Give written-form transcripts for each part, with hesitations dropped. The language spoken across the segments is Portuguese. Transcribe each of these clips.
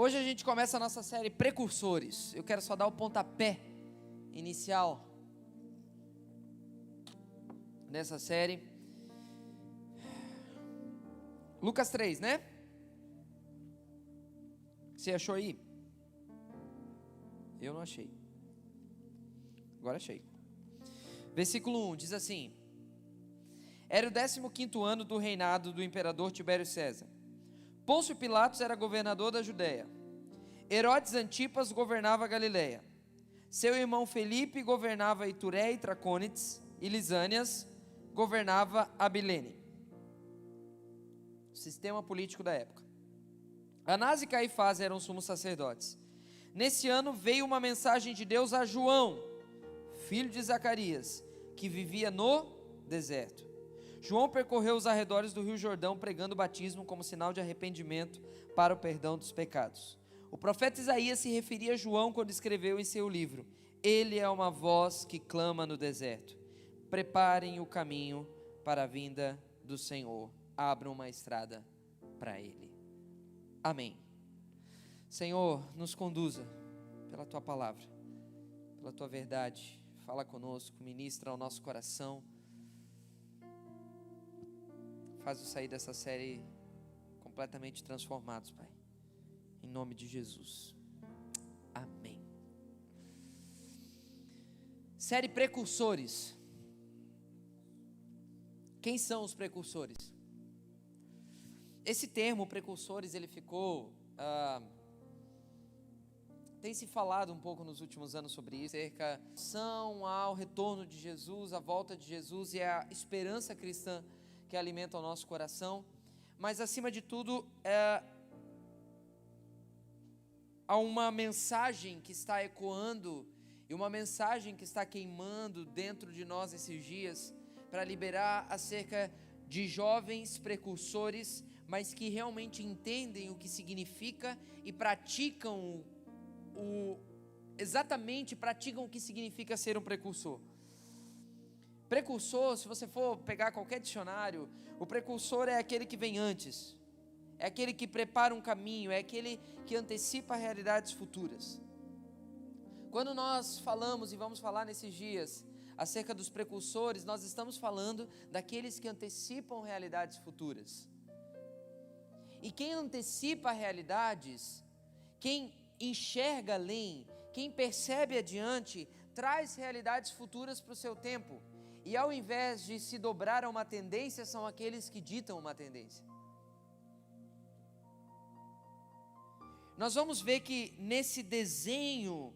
Hoje a gente começa a nossa série Precursores. Eu quero só dar o pontapé inicial nessa série. Lucas 3, né? Você achou aí? Eu não achei. Agora achei. Versículo 1 diz assim: Era o 15º ano do reinado do imperador Tibério César. Pôncio Pilatos era governador da Judéia. Herodes Antipas governava a Galileia. Seu irmão Felipe governava Ituré e Tracônites, e Lisânias governava Abilene. O sistema político da época. Anás e Caifás eram sumos sacerdotes. Nesse ano veio uma mensagem de Deus a João, filho de Zacarias, que vivia no deserto. João percorreu os arredores do rio Jordão, pregando o batismo como sinal de arrependimento para o perdão dos pecados. O profeta Isaías se referia a João quando escreveu em seu livro: Ele é uma voz que clama no deserto. Preparem o caminho para a vinda do Senhor. Abram uma estrada para Ele. Amém. Senhor, nos conduza pela Tua palavra, pela Tua verdade. Fala conosco, ministra ao nosso coração. Faz-nos sair dessa série completamente transformados, Pai. Em nome de Jesus. Amém. Série Precursores. Quem são os precursores? Esse termo, precursores, ele ficou... tem se falado um pouco nos últimos anos sobre isso, acerca ao retorno de Jesus, a volta de Jesus e a esperança cristã que alimenta o nosso coração. Mas acima de tudo, há uma mensagem que está ecoando e uma mensagem que está queimando dentro de nós esses dias, para liberar acerca de jovens precursores, mas que realmente entendem o que significa e praticam exatamente o que significa ser um precursor. Precursor, se você for pegar qualquer dicionário, o precursor é aquele que vem antes, é aquele que prepara um caminho, é aquele que antecipa realidades futuras. Quando nós falamos, e vamos falar nesses dias, acerca dos precursores, nós estamos falando daqueles que antecipam realidades futuras. E quem antecipa realidades, quem enxerga além, quem percebe adiante, traz realidades futuras para o seu tempo. E ao invés de se dobrar a uma tendência, são aqueles que ditam uma tendência. Nós vamos ver que nesse desenho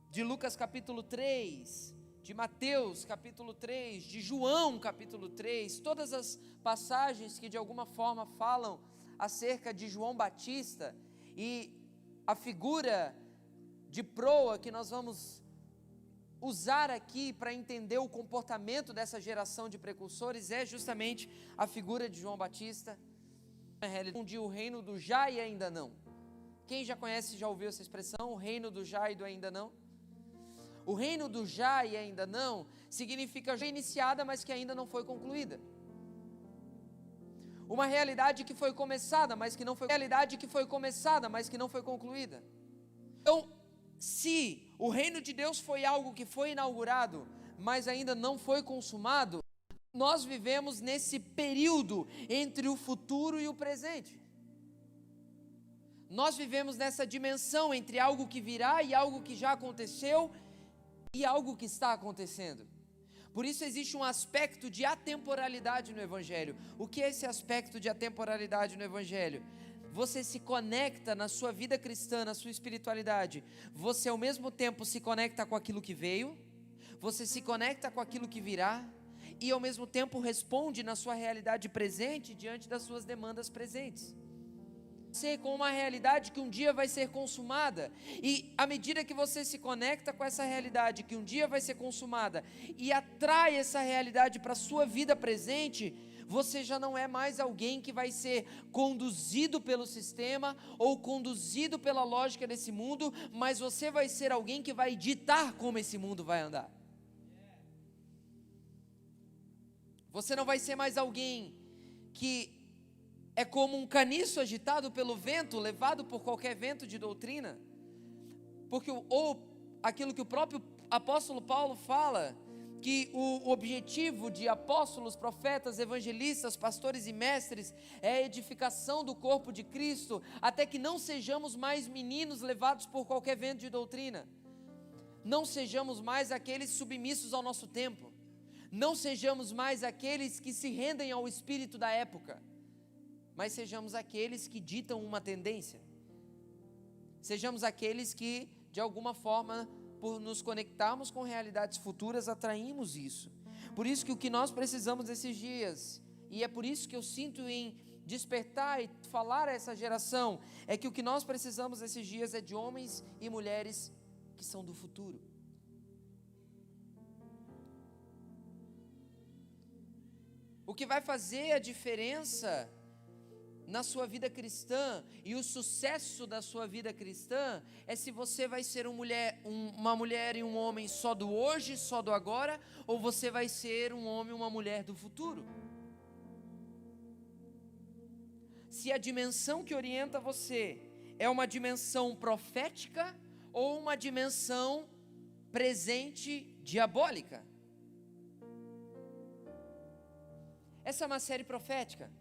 de Lucas capítulo 3, de Mateus capítulo 3, de João capítulo 3, todas as passagens que de alguma forma falam acerca de João Batista e a figura de proa que nós vamos usar aqui para entender o comportamento dessa geração de precursores é justamente a figura de João Batista, onde o reino do já e ainda não. Quem já conhece, já ouviu essa expressão, o reino do já e do ainda não? O reino do já e ainda não significa já iniciada, mas que ainda não foi concluída. Uma realidade que foi começada, mas que não foi concluída. Então, se o reino de Deus foi algo que foi inaugurado, mas ainda não foi consumado, nós vivemos nesse período entre o futuro e o presente. Nós vivemos nessa dimensão entre algo que virá e algo que já aconteceu e algo que está acontecendo. Por isso existe um aspecto de atemporalidade no Evangelho. O que é esse aspecto de atemporalidade no Evangelho? Você se conecta na sua vida cristã, na sua espiritualidade. Você ao mesmo tempo se conecta com aquilo que veio, você se conecta com aquilo que virá, e ao mesmo tempo responde na sua realidade presente diante das suas demandas presentes. Você com uma realidade que um dia vai ser consumada, e à medida que você se conecta com essa realidade que um dia vai ser consumada e atrai essa realidade para a sua vida presente, você já não é mais alguém que vai ser conduzido pelo sistema ou conduzido pela lógica desse mundo, mas você vai ser alguém que vai ditar como esse mundo vai andar. Você não vai ser mais alguém que é como um caniço agitado pelo vento, levado por qualquer vento de doutrina. Porque ou aquilo que o próprio apóstolo Paulo fala, que o objetivo de apóstolos, profetas, evangelistas, pastores e mestres é a edificação do corpo de Cristo, até que não sejamos mais meninos levados por qualquer vento de doutrina. Não sejamos mais aqueles submissos ao nosso tempo. Não sejamos mais aqueles que se rendem ao espírito da época, mas sejamos aqueles que ditam uma tendência. Sejamos aqueles que, de alguma forma, por nos conectarmos com realidades futuras, atraímos isso. Por isso que o que nós precisamos nesses dias, e é por isso que eu sinto em despertar e falar a essa geração, é que o que nós precisamos nesses dias é de homens e mulheres que são do futuro. O que vai fazer a diferença na sua vida cristã e o sucesso da sua vida cristã é se você vai ser uma mulher e um homem só do hoje, só do agora, ou você vai ser um homem e uma mulher do futuro. Se a dimensão que orienta você é uma dimensão profética ou uma dimensão presente diabólica. Essa é uma série profética.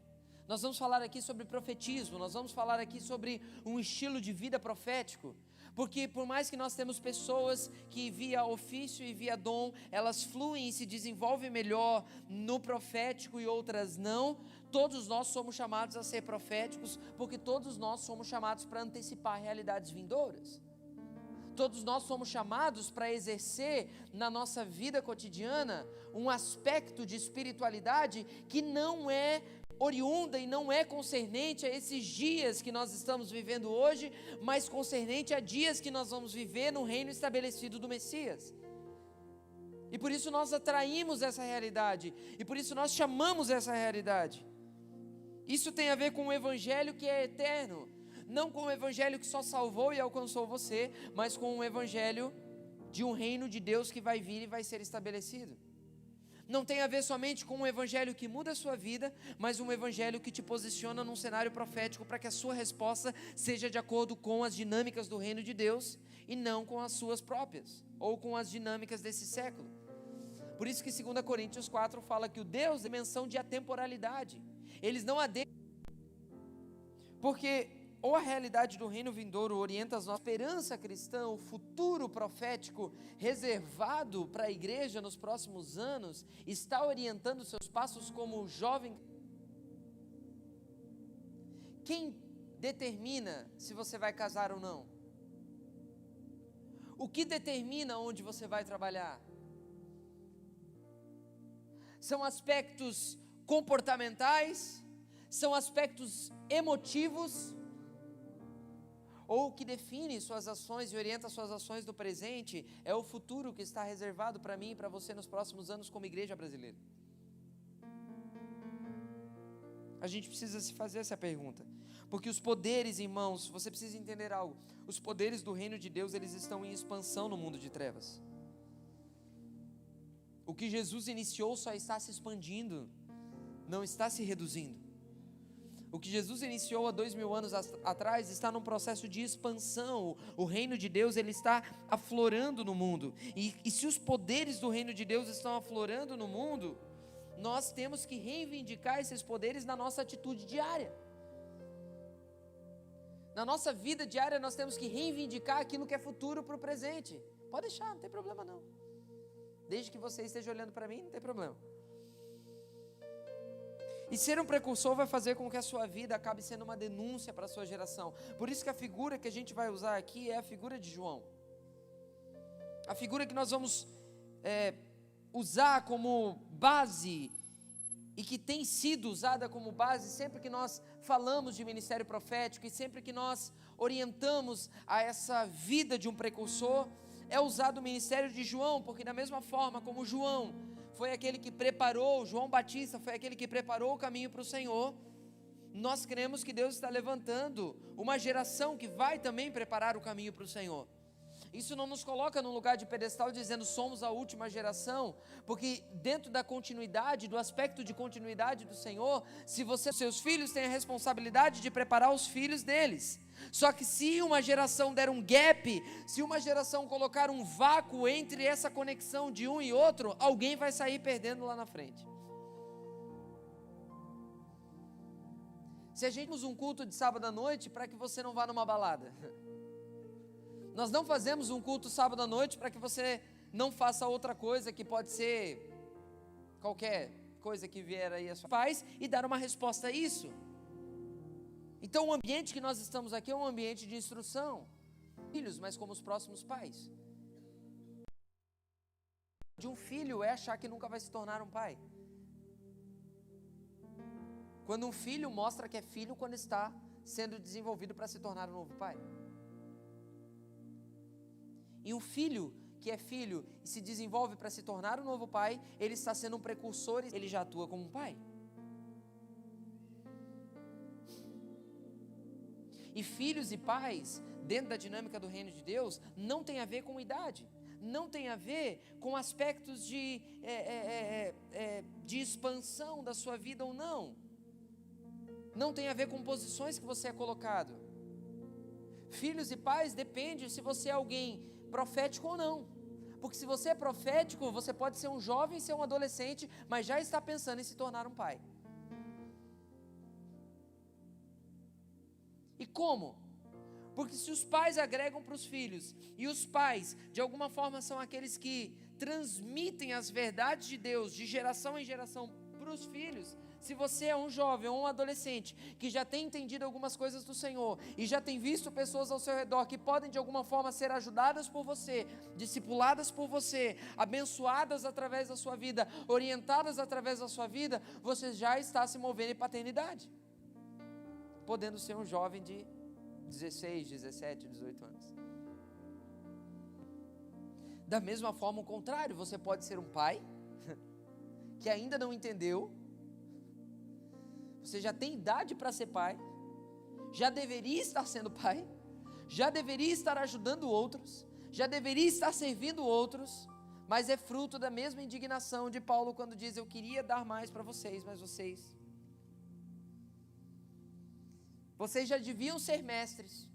Nós vamos falar aqui sobre profetismo, nós vamos falar aqui sobre um estilo de vida profético, porque por mais que nós temos pessoas que via ofício e via dom, elas fluem e se desenvolvem melhor no profético e outras não, todos nós somos chamados a ser proféticos, porque todos nós somos chamados para antecipar realidades vindouras. Todos nós somos chamados para exercer na nossa vida cotidiana um aspecto de espiritualidade que não é oriunda e não é concernente a esses dias que nós estamos vivendo hoje, mas concernente a dias que nós vamos viver no reino estabelecido do Messias. E por isso nós atraímos essa realidade, e por isso nós chamamos essa realidade. Isso tem a ver com o evangelho que é eterno, não com o evangelho que só salvou e alcançou você, mas com o evangelho de um reino de Deus que vai vir e vai ser estabelecido. Não tem a ver somente com um evangelho que muda a sua vida, mas um evangelho que te posiciona num cenário profético para que a sua resposta seja de acordo com as dinâmicas do reino de Deus e não com as suas próprias, ou com as dinâmicas desse século. Por isso que 2 Coríntios 4 fala que o Deus é dimensão de atemporalidade. Eles não adentram, porque ou a realidade do reino vindouro orienta as nossas esperança cristã, o futuro profético reservado para a igreja nos próximos anos, está orientando seus passos como jovem. Quem determina se você vai casar ou não? O que determina onde você vai trabalhar? São aspectos comportamentais? São aspectos emotivos? Ou o que define suas ações e orienta suas ações do presente é o futuro que está reservado para mim e para você nos próximos anos como igreja brasileira? A gente precisa se fazer essa pergunta, porque os poderes, irmãos, você precisa entender algo, os poderes do reino de Deus, eles estão em expansão no mundo de trevas. O que Jesus iniciou só está se expandindo, não está se reduzindo. O que Jesus iniciou há 2000 anos atrás está num processo de expansão. O reino de Deus, ele está aflorando no mundo. E se os poderes do reino de Deus estão aflorando no mundo, nós temos que reivindicar esses poderes na nossa atitude diária. Na nossa vida diária, nós temos que reivindicar aquilo que é futuro para o presente. Pode deixar, não tem problema não. Desde que você esteja olhando para mim, não tem problema. E ser um precursor vai fazer com que a sua vida acabe sendo uma denúncia para a sua geração. Por isso que a figura que a gente vai usar aqui é a figura de João. A figura que nós vamos usar como base e que tem sido usada como base sempre que nós falamos de ministério profético e sempre que nós orientamos a essa vida de um precursor, é usado o ministério de João, porque da mesma forma como João foi aquele que preparou, João Batista foi aquele que preparou o caminho para o Senhor, nós cremos que Deus está levantando uma geração que vai também preparar o caminho para o Senhor. Isso não nos coloca num lugar de pedestal dizendo somos a última geração, porque dentro da continuidade, do aspecto de continuidade do Senhor, se seus filhos têm a responsabilidade de preparar os filhos deles. Só que se uma geração der um gap, se uma geração colocar um vácuo entre essa conexão de um e outro, alguém vai sair perdendo lá na frente. Se a gente usa um culto de sábado à noite para que você não vá numa balada, nós não fazemos um culto sábado à noite para que você não faça outra coisa, que pode ser qualquer coisa que vier aí a sua paz, e dar uma resposta a isso. Então o ambiente que nós estamos aqui é um ambiente de instrução, filhos, mas como os próximos pais. De um filho é achar que nunca vai se tornar um pai. Quando um filho mostra que é filho quando está sendo desenvolvido para se tornar um novo pai. E um filho que é filho e se desenvolve para se tornar um novo pai, ele está sendo um precursor, ele já atua como um pai. E filhos e pais, dentro da dinâmica do reino de Deus, não tem a ver com idade, não tem a ver com aspectos de expansão da sua vida ou não. Não tem a ver com posições que você é colocado. Filhos e pais depende se você é alguém profético ou não. Porque se você é profético, você pode ser um jovem, ser um adolescente, mas já está pensando em se tornar um pai. E como? Porque se os pais agregam para os filhos, e os pais, de alguma forma, são aqueles que transmitem as verdades de Deus, de geração em geração, para os filhos. Se você é um jovem ou um adolescente que já tem entendido algumas coisas do Senhor e já tem visto pessoas ao seu redor que podem de alguma forma ser ajudadas por você, discipuladas por você, abençoadas através da sua vida, orientadas através da sua vida, você já está se movendo em paternidade, podendo ser um jovem de 16, 17, 18 anos. Da mesma forma, o contrário, você pode ser um pai que ainda não entendeu. Você já tem idade para ser pai, já deveria estar sendo pai, já deveria estar ajudando outros, já deveria estar servindo outros, mas é fruto da mesma indignação de Paulo quando diz: eu queria dar mais para vocês, mas vocês já deviam ser mestres,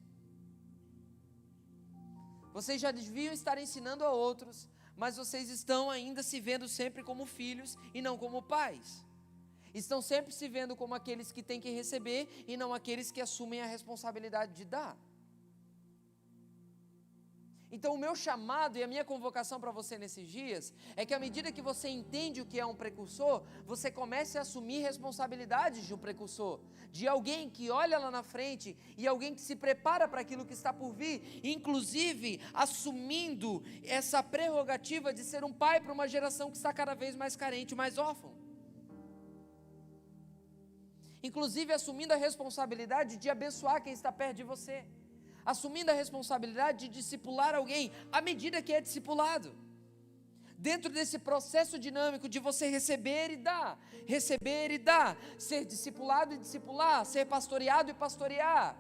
vocês já deviam estar ensinando a outros, mas vocês estão ainda se vendo sempre como filhos e não como pais. Estão sempre se vendo como aqueles que têm que receber e não aqueles que assumem a responsabilidade de dar. Então o meu chamado e a minha convocação para você nesses dias é que à medida que você entende o que é um precursor, você comece a assumir responsabilidades de um precursor, de alguém que olha lá na frente e alguém que se prepara para aquilo que está por vir, inclusive assumindo essa prerrogativa de ser um pai para uma geração que está cada vez mais carente, mais órfã. Inclusive assumindo a responsabilidade de abençoar quem está perto de você, assumindo a responsabilidade de discipular alguém à medida que é discipulado, dentro desse processo dinâmico de você receber e dar, ser discipulado e discipular, ser pastoreado e pastorear.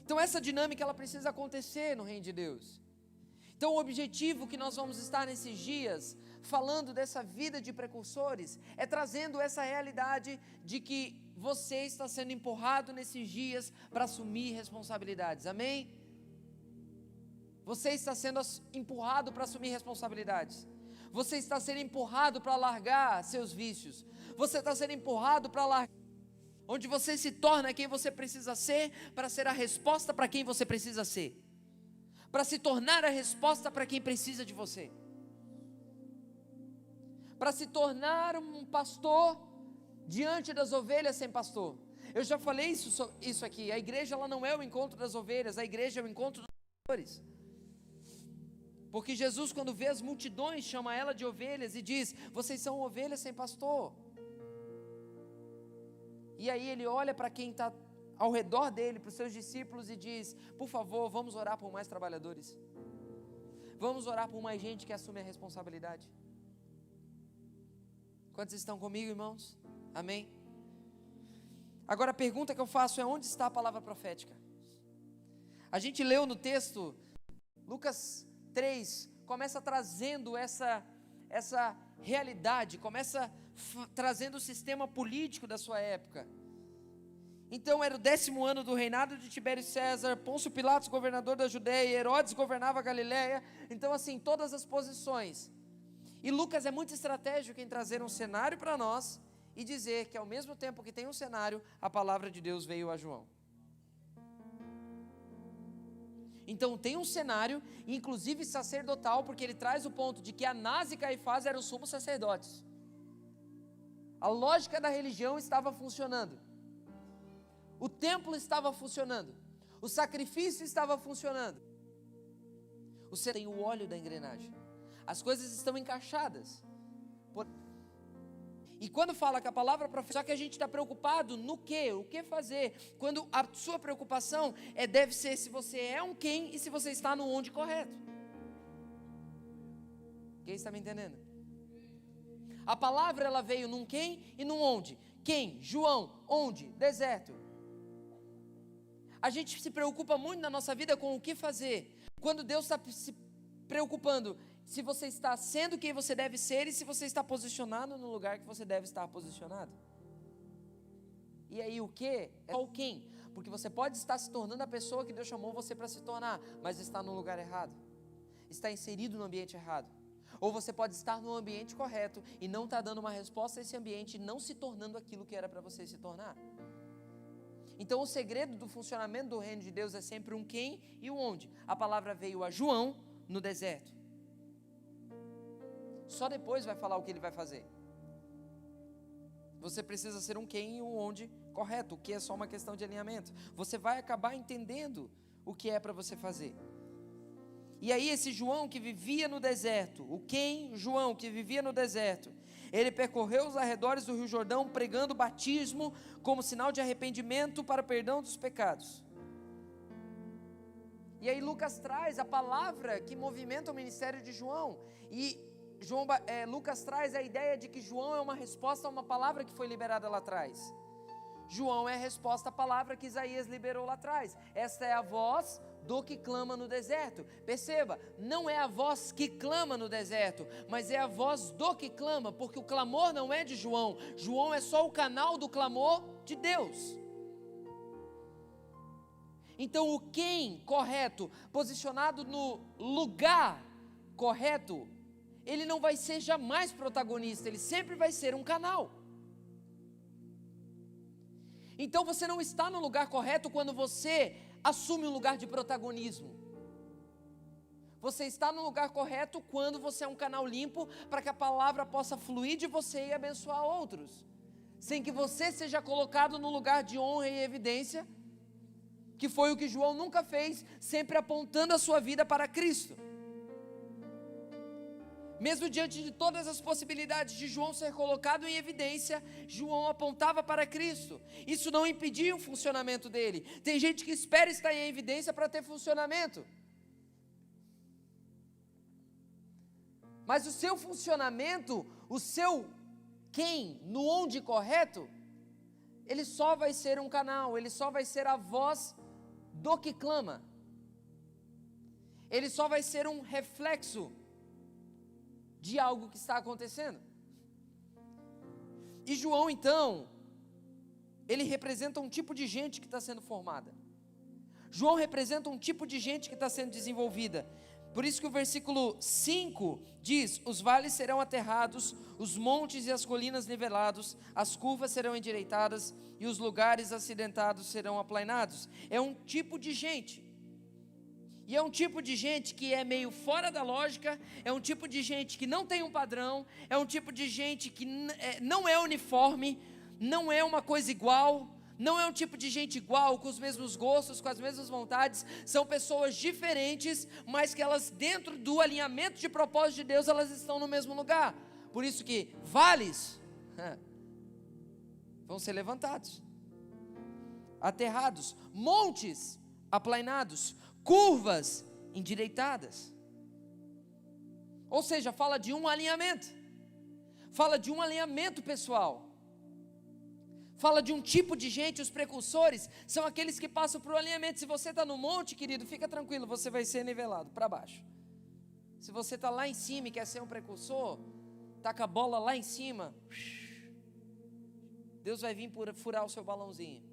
Então essa dinâmica ela precisa acontecer no reino de Deus. Então o objetivo que nós vamos estar nesses dias, falando dessa vida de precursores, é trazendo essa realidade de que você está sendo empurrado nesses dias para assumir responsabilidades, amém? Você está sendo empurrado para assumir responsabilidades, você está sendo empurrado para largar seus vícios, você está sendo empurrado para largar, onde você se torna quem você precisa ser, para ser a resposta para quem você precisa ser, para se tornar a resposta para quem precisa de você, para se tornar um pastor diante das ovelhas sem pastor. Eu já falei isso aqui, a igreja ela não é o encontro das ovelhas, a igreja é o encontro dos pastores. Porque Jesus, quando vê as multidões, chama ela de ovelhas e diz: vocês são ovelhas sem pastor. E aí ele olha para quem está ao redor dele, para os seus discípulos e diz: por favor, vamos orar por mais trabalhadores, vamos orar por mais gente que assume a responsabilidade. Quantos estão comigo, irmãos? Amém? Agora a pergunta que eu faço é: onde está a palavra profética? A gente leu no texto, Lucas 3, começa trazendo essa realidade, começa trazendo o sistema político da sua época. Então era o 10º ano do reinado de Tibério César, Pôncio Pilatos governador da Judeia, Herodes governava a Galileia. Então assim, todas as posições. E Lucas é muito estratégico em trazer um cenário para nós e dizer que ao mesmo tempo que tem um cenário, a palavra de Deus veio a João. Então tem um cenário, inclusive sacerdotal, porque ele traz o ponto de que Anás e Caifás eram sumos sacerdotes. A lógica da religião estava funcionando. O templo estava funcionando. O sacrifício estava funcionando. Você tem o óleo da engrenagem. As coisas estão encaixadas. E quando fala que a palavra profética, só que a gente está preocupado no quê? O que fazer? Quando a sua preocupação deve ser se você é um quem e se você está no onde correto. Quem está me entendendo? A palavra ela veio num quem e num onde. Quem? João. Onde? Deserto. A gente se preocupa muito na nossa vida com o que fazer. Quando Deus está se preocupando se você está sendo quem você deve ser e se você está posicionado no lugar que você deve estar posicionado. E aí o que? É só o quem. Porque você pode estar se tornando a pessoa que Deus chamou você para se tornar, mas está no lugar errado. Está inserido no ambiente errado. Ou você pode estar no ambiente correto e não está dando uma resposta a esse ambiente e não se tornando aquilo que era para você se tornar. Então o segredo do funcionamento do reino de Deus é sempre um quem e o onde. A palavra veio a João no deserto. Só depois vai falar o que ele vai fazer. Você precisa ser um quem e um onde correto, o que é só uma questão de alinhamento. Você vai acabar entendendo o que é para você fazer. E aí esse João que vivia no deserto, o quem João que vivia no deserto, ele percorreu os arredores do Rio Jordão pregando o batismo como sinal de arrependimento para o perdão dos pecados. E aí Lucas traz a palavra que movimenta o ministério de João. E Lucas traz a ideia de que João é uma resposta a uma palavra que foi liberada lá atrás. João é a resposta à palavra que Isaías liberou lá atrás. Esta é a voz do que clama no deserto. Perceba, não é a voz que clama no deserto, mas é a voz do que clama, porque o clamor não é de João. João é só o canal do clamor de Deus. Então o quem correto, posicionado no lugar correto, ele não vai ser jamais protagonista, ele sempre vai ser um canal. Então você não está no lugar correto quando você assume um lugar de protagonismo. Você está no lugar correto quando você é um canal limpo para que a palavra possa fluir de você e abençoar outros, sem que você seja colocado no lugar de honra e evidência, que foi o que João nunca fez, sempre apontando a sua vida para Cristo. Mesmo diante de todas as possibilidades de João ser colocado em evidência, João apontava para Cristo. Isso não impedia o funcionamento dele. Tem gente que espera estar em evidência para ter funcionamento. Mas o seu funcionamento, o seu quem, no onde correto, ele só vai ser um canal, ele só vai ser a voz do que clama. Ele só vai ser um reflexo de algo que está acontecendo. E João, então, ele representa um tipo de gente que está sendo formada. João representa um tipo de gente que está sendo desenvolvida. Por isso que o versículo 5 diz: os vales serão aterrados, os montes e as colinas nivelados, as curvas serão endireitadas e os lugares acidentados serão aplainados. É um tipo de gente. E é um tipo de gente que é meio fora da lógica, é um tipo de gente que não tem um padrão, é um tipo de gente que não é uniforme, não é uma coisa igual, não é um tipo de gente igual, com os mesmos gostos, com as mesmas vontades. São pessoas diferentes, mas que elas, dentro do alinhamento de propósito de Deus, elas estão no mesmo lugar. Por isso que vales vão ser levantados, aterrados, montes aplainados, curvas endireitadas. Ou seja, fala de um alinhamento. Fala de um alinhamento pessoal. Fala de um tipo de gente, os precursores são aqueles que passam por um alinhamento. Se você está no monte, querido, fica tranquilo, você vai ser nivelado para baixo. Se você está lá em cima e quer ser um precursor, taca a bola lá em cima, Deus vai vir furar o seu balãozinho.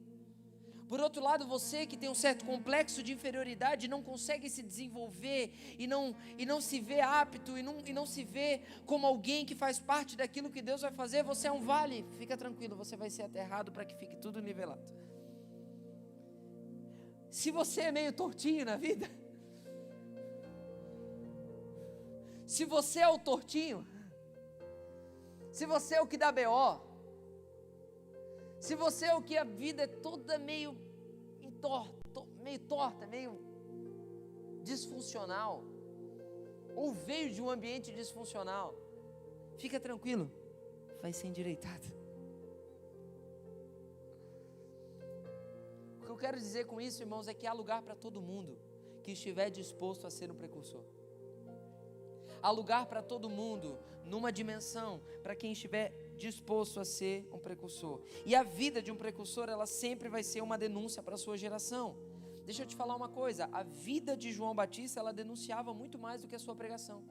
Por outro lado, você que tem um certo complexo de inferioridade, não consegue se desenvolver e não se vê apto e não se vê como alguém que faz parte daquilo que Deus vai fazer, você é um vale, fica tranquilo, você vai ser aterrado para que fique tudo nivelado. Se você é meio tortinho na vida, se você é o tortinho, se você é o que dá BO, se você é o que a vida é toda meio torta, meio disfuncional, ou veio de um ambiente disfuncional, fica tranquilo, vai ser endireitado. O que eu quero dizer com isso, irmãos, é que há lugar para todo mundo que estiver disposto a ser um precursor. Há lugar para todo mundo, numa dimensão, para quem estiver disposto a ser um precursor. E a vida de um precursor, ela sempre vai ser uma denúncia para a sua geração. Deixa eu te falar uma coisa, a vida de João Batista, ela denunciava muito mais do que a sua pregação.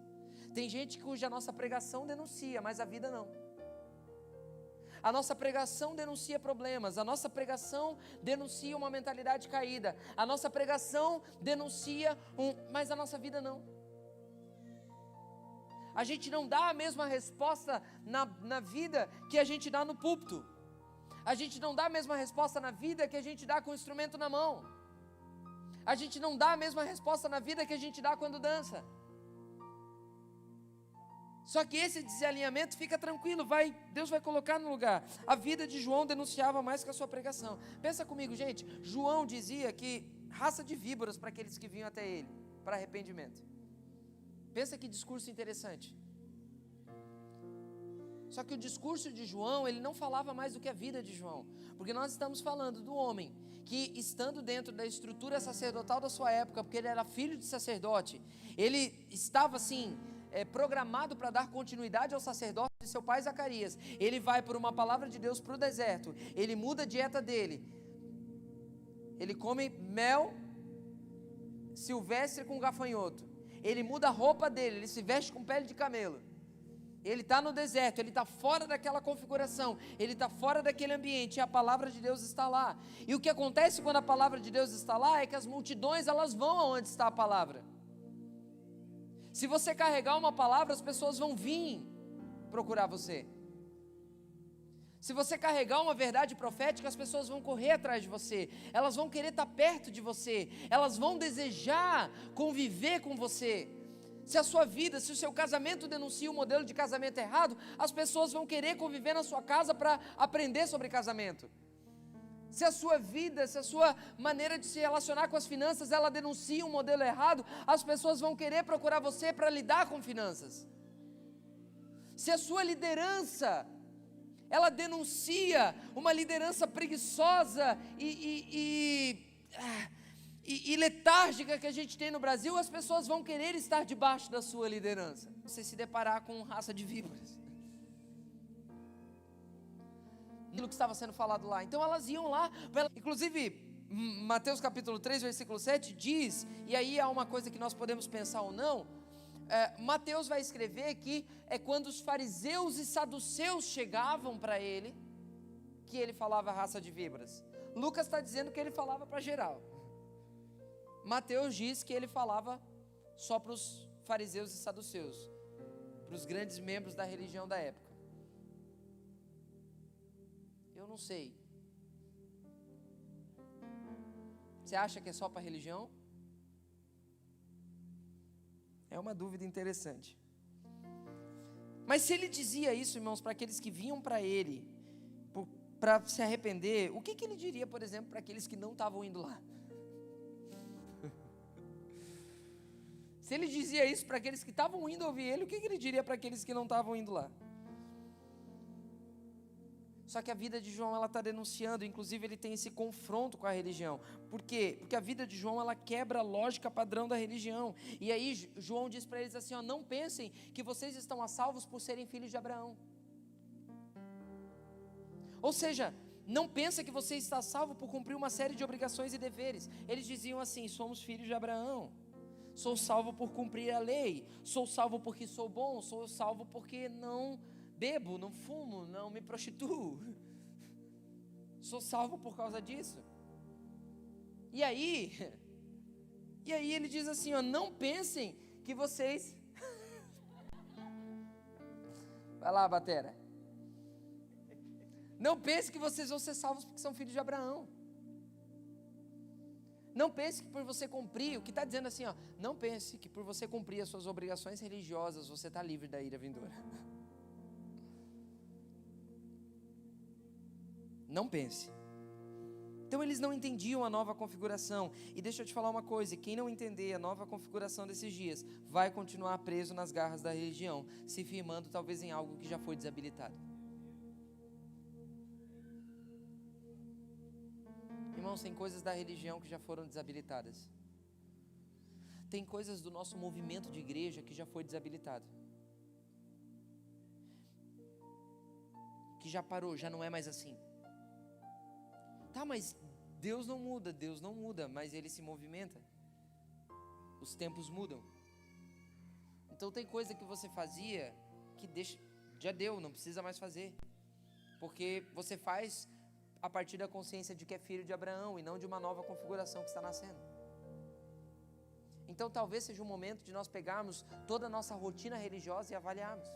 Tem gente cuja nossa pregação denuncia, mas a vida não. A nossa pregação denuncia problemas, a nossa pregação denuncia uma mentalidade caída, a nossa pregação denuncia mas a nossa vida não. A gente não dá a mesma resposta na vida que a gente dá no púlpito. A gente não dá a mesma resposta na vida que a gente dá com o instrumento na mão. A gente não dá a mesma resposta na vida que a gente dá quando dança. Só que esse desalinhamento, fica tranquilo, Deus vai colocar no lugar. A vida de João denunciava mais que a sua pregação. Pensa comigo, gente, João dizia que raça de víboras para aqueles que vinham até ele, para arrependimento. Pensa que discurso interessante. Só que o discurso de João, ele não falava mais do que a vida de João. Porque nós estamos falando do homem que, estando dentro da estrutura sacerdotal da sua época, porque ele era filho de sacerdote, ele estava assim, programado para dar continuidade ao sacerdócio de seu pai Zacarias. Ele vai por uma palavra de Deus para o deserto, ele muda a dieta dele, ele come mel silvestre com gafanhoto, ele muda a roupa dele, ele se veste com pele de camelo. Ele está no deserto, ele está fora daquela configuração, ele está fora daquele ambiente, e a palavra de Deus está lá. E o que acontece quando a palavra de Deus está lá, é que as multidões, elas vão aonde está a palavra. Se você carregar uma palavra, as pessoas vão vir procurar você. Se você carregar uma verdade profética, as pessoas vão correr atrás de você, elas vão querer estar perto de você, elas vão desejar conviver com você. Se a sua vida, se o seu casamento denuncia um modelo de casamento errado, as pessoas vão querer conviver na sua casa para aprender sobre casamento. Se a sua vida, se a sua maneira de se relacionar com as finanças, ela denuncia um modelo errado, as pessoas vão querer procurar você para lidar com finanças. Se a sua liderança, ela denuncia uma liderança preguiçosa e letárgica que a gente tem no Brasil, as pessoas vão querer estar debaixo da sua liderança. Você se deparar com raça de víboras, aquilo que estava sendo falado lá, então elas iam lá, inclusive Mateus capítulo 3 versículo 7 diz, e aí há uma coisa que nós podemos pensar ou não, Mateus vai escrever que é quando os fariseus e saduceus chegavam para ele, que ele falava raça de víboras. Lucas está dizendo que ele falava para geral. Mateus diz que ele falava só para os fariseus e saduceus, para os grandes membros da religião da época. Eu não sei. Você acha que é só para a religião? É uma dúvida interessante. Mas se ele dizia isso, irmãos, para aqueles que vinham para ele, para se arrepender, o que ele diria, por exemplo, para aqueles que não estavam indo lá? Se ele dizia isso para aqueles que estavam indo ouvir ele, o que ele diria para aqueles que não estavam indo lá? Só que a vida de João, ela está denunciando, inclusive ele tem esse confronto com a religião. Por quê? Porque a vida de João, ela quebra a lógica padrão da religião. E aí João diz para eles assim, não pensem que vocês estão a salvos por serem filhos de Abraão. Ou seja, Não pensa que você está salvo por cumprir uma série de obrigações e deveres. Eles diziam assim: somos filhos de Abraão. Sou salvo por cumprir a lei. Sou salvo porque sou bom. Sou salvo porque não bebo, não fumo, não me prostituo. Sou salvo por causa disso. E aí ele diz assim, ó, não pensem que vocês... Vai lá, batera. Não pense que vocês vão ser salvos porque são filhos de Abraão. Não pense que por você cumprir, o que está dizendo assim, ó, não pense que por você cumprir as suas obrigações religiosas, você está livre da ira vindoura. Não pense. Então eles não entendiam a nova configuração. E deixa eu te falar uma coisa, quem não entender a nova configuração desses dias, vai continuar preso nas garras da religião, se firmando talvez em algo que já foi desabilitado. Irmãos, tem coisas da religião que já foram desabilitadas. Tem coisas do nosso movimento de igreja que já foi desabilitado. Que já parou, já não é mais assim. Tá, mas Deus não muda, mas Ele se movimenta. Os tempos mudam. Então tem coisa que você fazia que já deu, não precisa mais fazer. Porque você faz a partir da consciência de que é filho de Abraão e não de uma nova configuração que está nascendo. Então talvez seja um momento de nós pegarmos toda a nossa rotina religiosa e avaliarmos.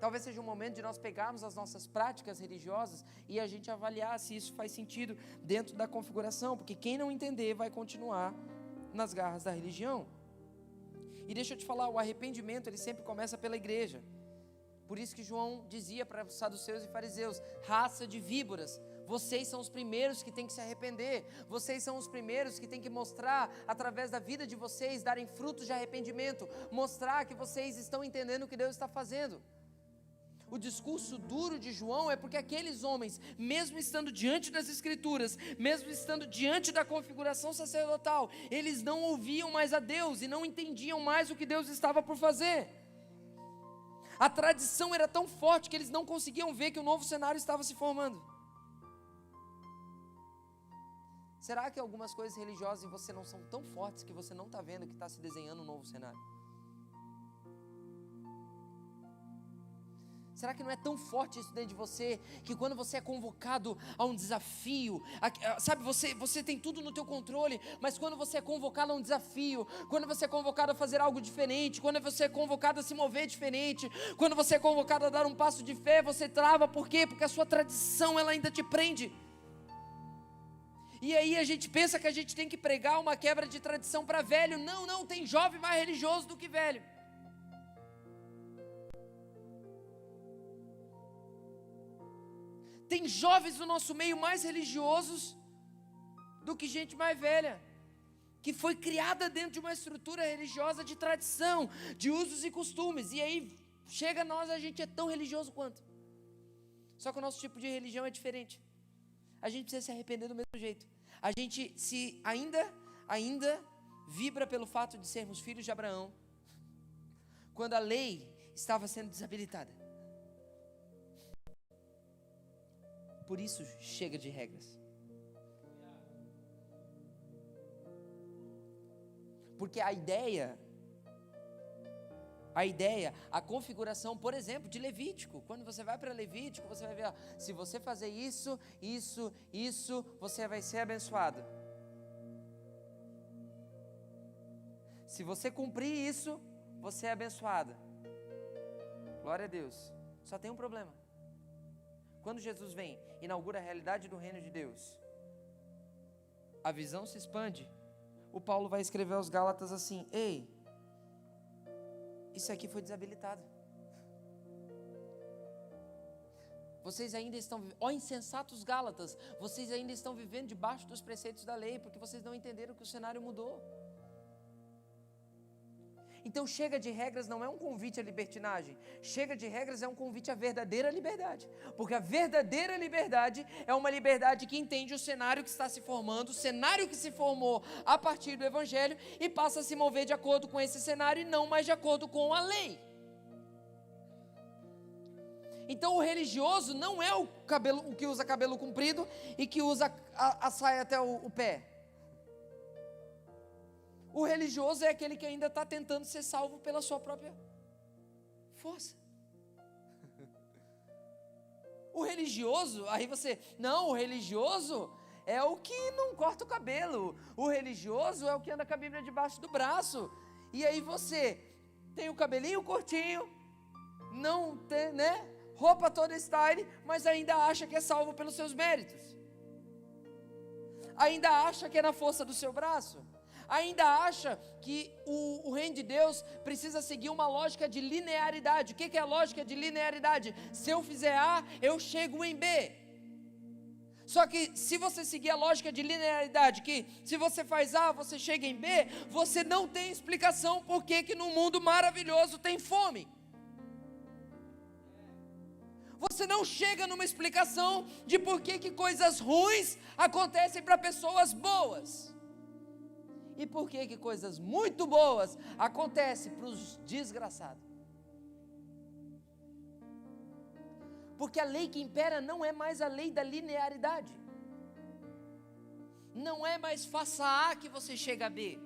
Talvez seja um momento de nós pegarmos as nossas práticas religiosas e a gente avaliar se isso faz sentido dentro da configuração, porque quem não entender vai continuar nas garras da religião. E deixa eu te falar, o arrependimento ele sempre começa pela igreja. Por isso que João dizia para os saduceus e fariseus: raça de víboras, vocês são os primeiros que têm que se arrepender, vocês são os primeiros que têm que mostrar, através da vida de vocês, darem frutos de arrependimento, mostrar que vocês estão entendendo o que Deus está fazendo. O discurso duro de João é porque aqueles homens, mesmo estando diante das Escrituras, mesmo estando diante da configuração sacerdotal, eles não ouviam mais a Deus e não entendiam mais o que Deus estava por fazer. A tradição era tão forte que eles não conseguiam ver que o novo cenário estava se formando. Será que algumas coisas religiosas em você não são tão fortes que você não está vendo que está se desenhando um novo cenário? Será que não é tão forte isso dentro de você, que quando você é convocado a um desafio, sabe, você tem tudo no teu controle, mas quando você é convocado a um desafio, quando você é convocado a fazer algo diferente, quando você é convocado a se mover diferente, quando você é convocado a dar um passo de fé, você trava, por quê? Porque a sua tradição, ela ainda te prende. E aí a gente pensa que a gente tem que pregar uma quebra de tradição para velho. Não, tem jovem mais religioso do que velho. Tem jovens no nosso meio mais religiosos do que gente mais velha, que foi criada dentro de uma estrutura religiosa de tradição, de usos e costumes, e aí chega a nós, a gente é tão religioso quanto. Só que o nosso tipo de religião é diferente. A gente precisa se arrepender do mesmo jeito. A gente ainda vibra pelo fato de sermos filhos de Abraão, quando a lei estava sendo desabilitada. Por isso, chega de regras. Porque a configuração, por exemplo, de Levítico. Quando você vai para Levítico, você vai ver, ó, se você fazer isso, você vai ser abençoado. Se você cumprir isso, você é abençoado. Glória a Deus. Só tem um problema. Quando Jesus vem, inaugura a realidade do reino de Deus, a visão se expande. O Paulo vai escrever aos Gálatas assim: ei, isso aqui foi desabilitado. Vocês ainda estão, insensatos Gálatas, vocês ainda estão vivendo debaixo dos preceitos da lei, porque vocês não entenderam que o cenário mudou. Então chega de regras não é um convite à libertinagem. Chega de regras é um convite à verdadeira liberdade. Porque a verdadeira liberdade é uma liberdade que entende o cenário que está se formando, o cenário que se formou a partir do Evangelho, e passa a se mover de acordo com esse cenário e não mais de acordo com a lei. Então o religioso não é o que usa cabelo comprido e que usa a saia até o pé. O religioso é aquele que ainda está tentando ser salvo pela sua própria força. O religioso, aí você, não, o religioso é o que não corta o cabelo. O religioso é o que anda com a Bíblia debaixo do braço. E aí você tem o cabelinho curtinho, não tem, né? Roupa toda style, mas ainda acha que é salvo pelos seus méritos. Ainda acha que é na força do seu braço. Ainda acha que o reino de Deus precisa seguir uma lógica de linearidade. O que é a lógica de linearidade? Se eu fizer A, eu chego em B. Só que se você seguir a lógica de linearidade, que se você faz A, você chega em B, você não tem explicação por que no mundo maravilhoso tem fome. Você não chega numa explicação de por que coisas ruins acontecem para pessoas boas. E por que coisas muito boas acontecem para os desgraçados. Porque a lei que impera não é mais a lei da linearidade. Não é mais faça A que você chega a B.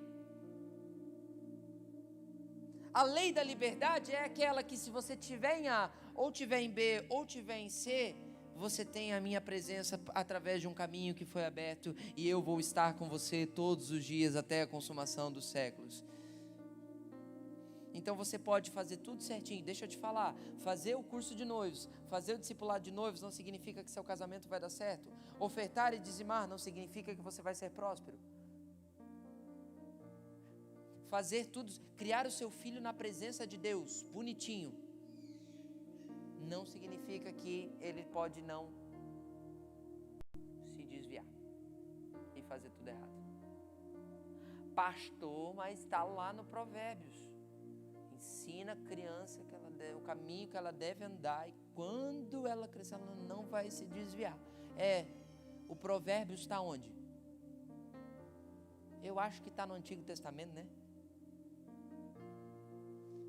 A lei da liberdade é aquela que se você tiver em A, ou tiver em B, ou tiver em C, você tem a minha presença através de um caminho que foi aberto, e eu vou estar com você todos os dias até a consumação dos séculos. Então você pode fazer tudo certinho. Deixa eu te falar, fazer o curso de noivos, fazer o discipulado de noivos não significa que seu casamento vai dar certo. Ofertar e dizimar não significa que você vai ser próspero. Fazer tudo, criar o seu filho na presença de Deus, bonitinho, não significa que ele pode não se desviar e fazer tudo errado. Pastor, mas está lá no Provérbios. Ensina a criança que o caminho que ela deve andar, e quando ela crescer ela não vai se desviar. O Provérbios está onde? Eu acho que está no Antigo Testamento, né?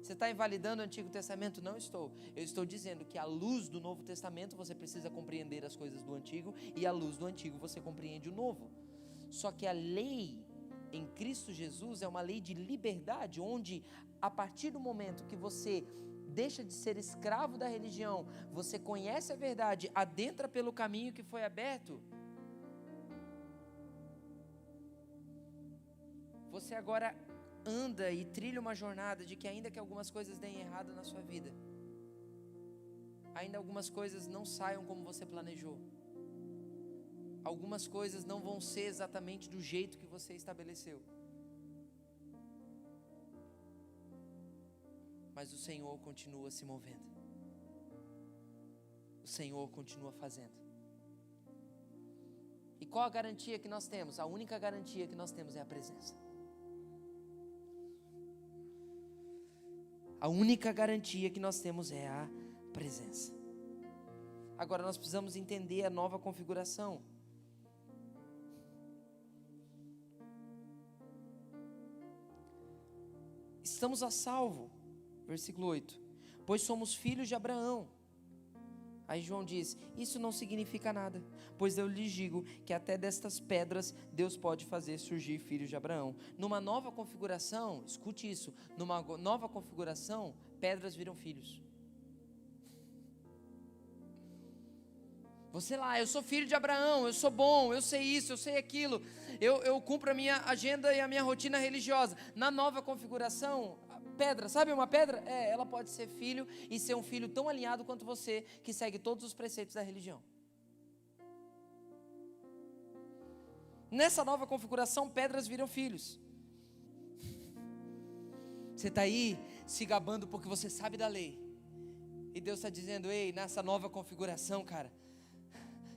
Você está invalidando o Antigo Testamento? Não estou. Eu estou dizendo que à luz do Novo Testamento você precisa compreender as coisas do Antigo, e à luz do Antigo você compreende o Novo. Só que a lei em Cristo Jesus é uma lei de liberdade, onde a partir do momento que você deixa de ser escravo da religião, você conhece a verdade, adentra pelo caminho que foi aberto, você agora anda e trilha uma jornada de que ainda que algumas coisas deem errado na sua vida, ainda algumas coisas não saiam como você planejou, algumas coisas não vão ser exatamente do jeito que você estabeleceu, mas o Senhor continua se movendo, o Senhor continua fazendo. E qual a garantia que nós temos? A única garantia que nós temos é a presença. A única garantia que nós temos é a presença. Agora nós precisamos entender a nova configuração. Estamos a salvo, versículo 8, pois somos filhos de Abraão. Aí João diz, isso não significa nada, pois eu lhes digo que até destas pedras Deus pode fazer surgir filhos de Abraão. Numa nova configuração, escute isso, numa nova configuração, pedras viram filhos. Você lá, eu sou filho de Abraão, eu sou bom, eu sei isso, eu sei aquilo, eu cumpro a minha agenda e a minha rotina religiosa. Na nova configuração, pedra, sabe uma pedra? Ela pode ser filho e ser um filho tão alinhado quanto você, que segue todos os preceitos da religião. Nessa nova configuração, pedras viram filhos. Você está aí se gabando porque você sabe da lei, e Deus está dizendo, ei, nessa nova configuração, cara,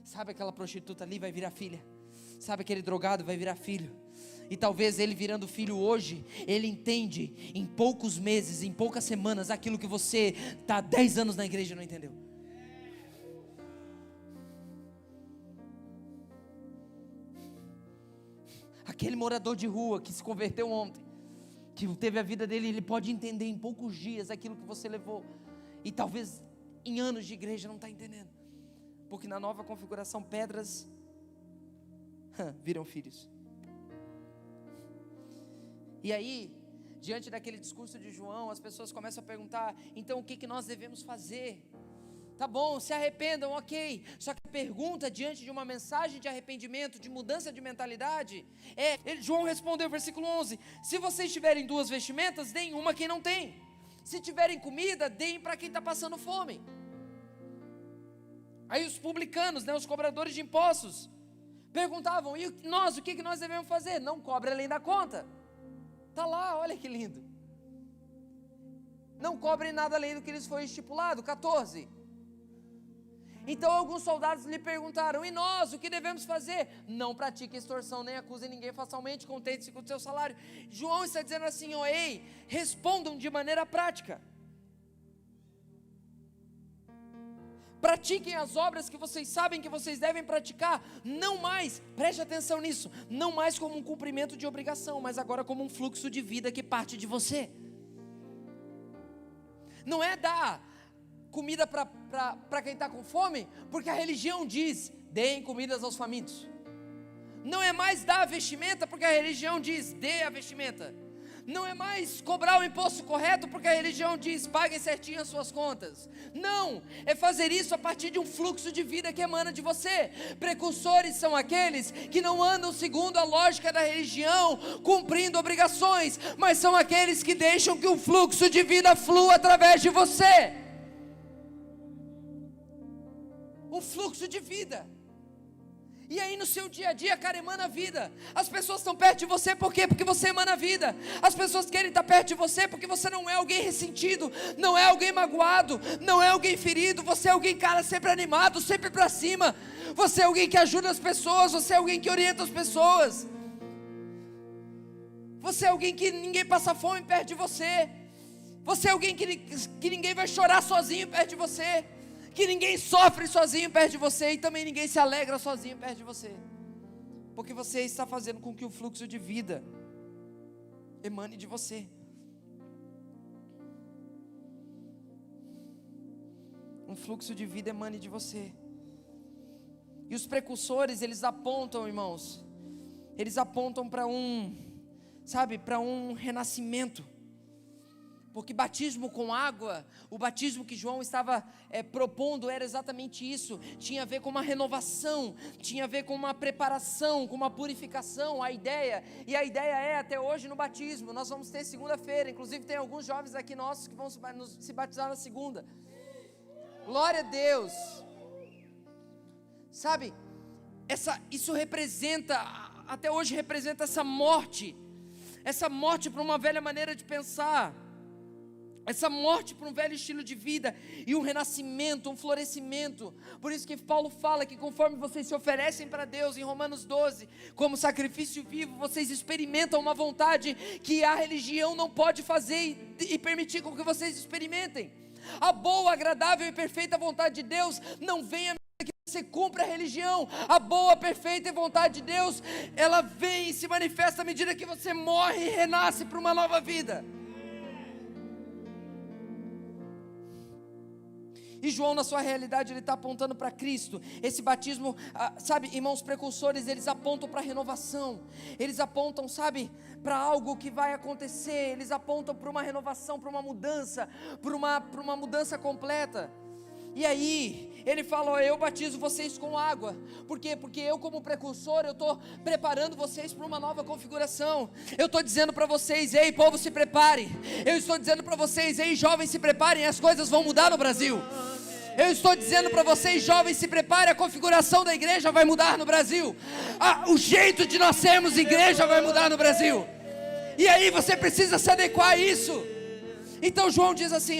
sabe aquela prostituta ali vai virar filha, sabe aquele drogado vai virar filho. E talvez ele virando filho hoje, ele entende em poucos meses, em poucas semanas, aquilo que você está há 10 anos na igreja e não entendeu. Aquele morador de rua que se converteu ontem, que teve a vida dele, ele pode entender em poucos dias aquilo que você levou. E talvez em anos de igreja, não está entendendo. Porque na nova configuração, pedras viram filhos. E aí, diante daquele discurso de João, as pessoas começam a perguntar: então o que nós devemos fazer? Tá bom, se arrependam, ok. Só que a pergunta diante de uma mensagem de arrependimento, de mudança de mentalidade, João respondeu, versículo 11: se vocês tiverem 2 vestimentas, deem uma a quem não tem. Se tiverem comida, deem para quem está passando fome. Aí os publicanos, os cobradores de impostos, perguntavam: e nós, o que nós devemos fazer? Não cobre além da conta. Está lá, olha que lindo. Não cobrem nada além do que lhes foi estipulado. 14. Então alguns soldados lhe perguntaram: e nós, o que devemos fazer? Não pratique extorsão, nem acuse ninguém falsamente, contente-se com o seu salário. João está dizendo assim: ei, respondam de maneira prática. Pratiquem as obras que vocês sabem que vocês devem praticar, não mais, preste atenção nisso, não mais como um cumprimento de obrigação, mas agora como um fluxo de vida que parte de você. Não é dar comida para quem está com fome, porque a religião diz: deem comidas aos famintos. Não é mais dar a vestimenta, porque a religião diz: dê a vestimenta. Não é mais cobrar o imposto correto, porque a religião diz: paguem certinho as suas contas. Não, é fazer isso a partir de um fluxo de vida que emana de você. Precursores são aqueles que não andam segundo a lógica da religião, cumprindo obrigações, mas são aqueles que deixam que o fluxo de vida flua através de você. O fluxo de vida. E aí no seu dia a dia, cara, emana vida. As pessoas estão perto de você, por quê? Porque você emana vida. As pessoas querem estar perto de você porque você não é alguém ressentido, não é alguém magoado, não é alguém ferido. Você é alguém, cara, sempre animado, sempre para cima. Você é alguém que ajuda as pessoas, você é alguém que orienta as pessoas. Você é alguém que ninguém passa fome perto de você. Você é alguém que ninguém vai chorar sozinho perto de você, que ninguém sofre sozinho perto de você, e também ninguém se alegra sozinho perto de você, porque você está fazendo com que o fluxo de vida emane de você. Um fluxo de vida emane de você. E os precursores, eles apontam, irmãos, eles apontam para para um renascimento. Porque batismo com água, o batismo que João estava propondo era exatamente isso. Tinha a ver com uma renovação, tinha a ver com uma preparação, com uma purificação, a ideia é até hoje no batismo. Nós vamos ter segunda-feira, inclusive tem alguns jovens aqui nossos que vão se batizar na segunda. Glória a Deus. Sabe, isso representa, até hoje representa essa morte para uma velha maneira de pensar, essa morte para um velho estilo de vida, e um renascimento, um florescimento. Por isso que Paulo fala que conforme vocês se oferecem para Deus, em Romanos 12, como sacrifício vivo, vocês experimentam uma vontade que a religião não pode fazer e permitir com que vocês experimentem. A boa, agradável e perfeita vontade de Deus não vem à medida que você cumpre a religião. A boa, perfeita vontade de Deus, ela vem e se manifesta à medida que você morre e renasce para uma nova vida. E João, na sua realidade, ele está apontando para Cristo. Esse batismo, sabe, irmãos, precursores, eles apontam para renovação. Eles apontam, sabe, para algo que vai acontecer. Eles apontam para uma renovação, para uma mudança, para uma mudança completa. E aí, ele fala: eu batizo vocês com água. Por quê? Porque eu, como precursor, eu estou preparando vocês para uma nova configuração. Eu estou dizendo para vocês: ei, povo, se prepare. Eu estou dizendo para vocês: ei, jovens, se preparem, as coisas vão mudar no Brasil. Eu estou dizendo para vocês, jovens, se preparem, a configuração da igreja vai mudar no Brasil. O jeito de nós sermos igreja vai mudar no Brasil. E aí você precisa se adequar a isso. Então João diz assim,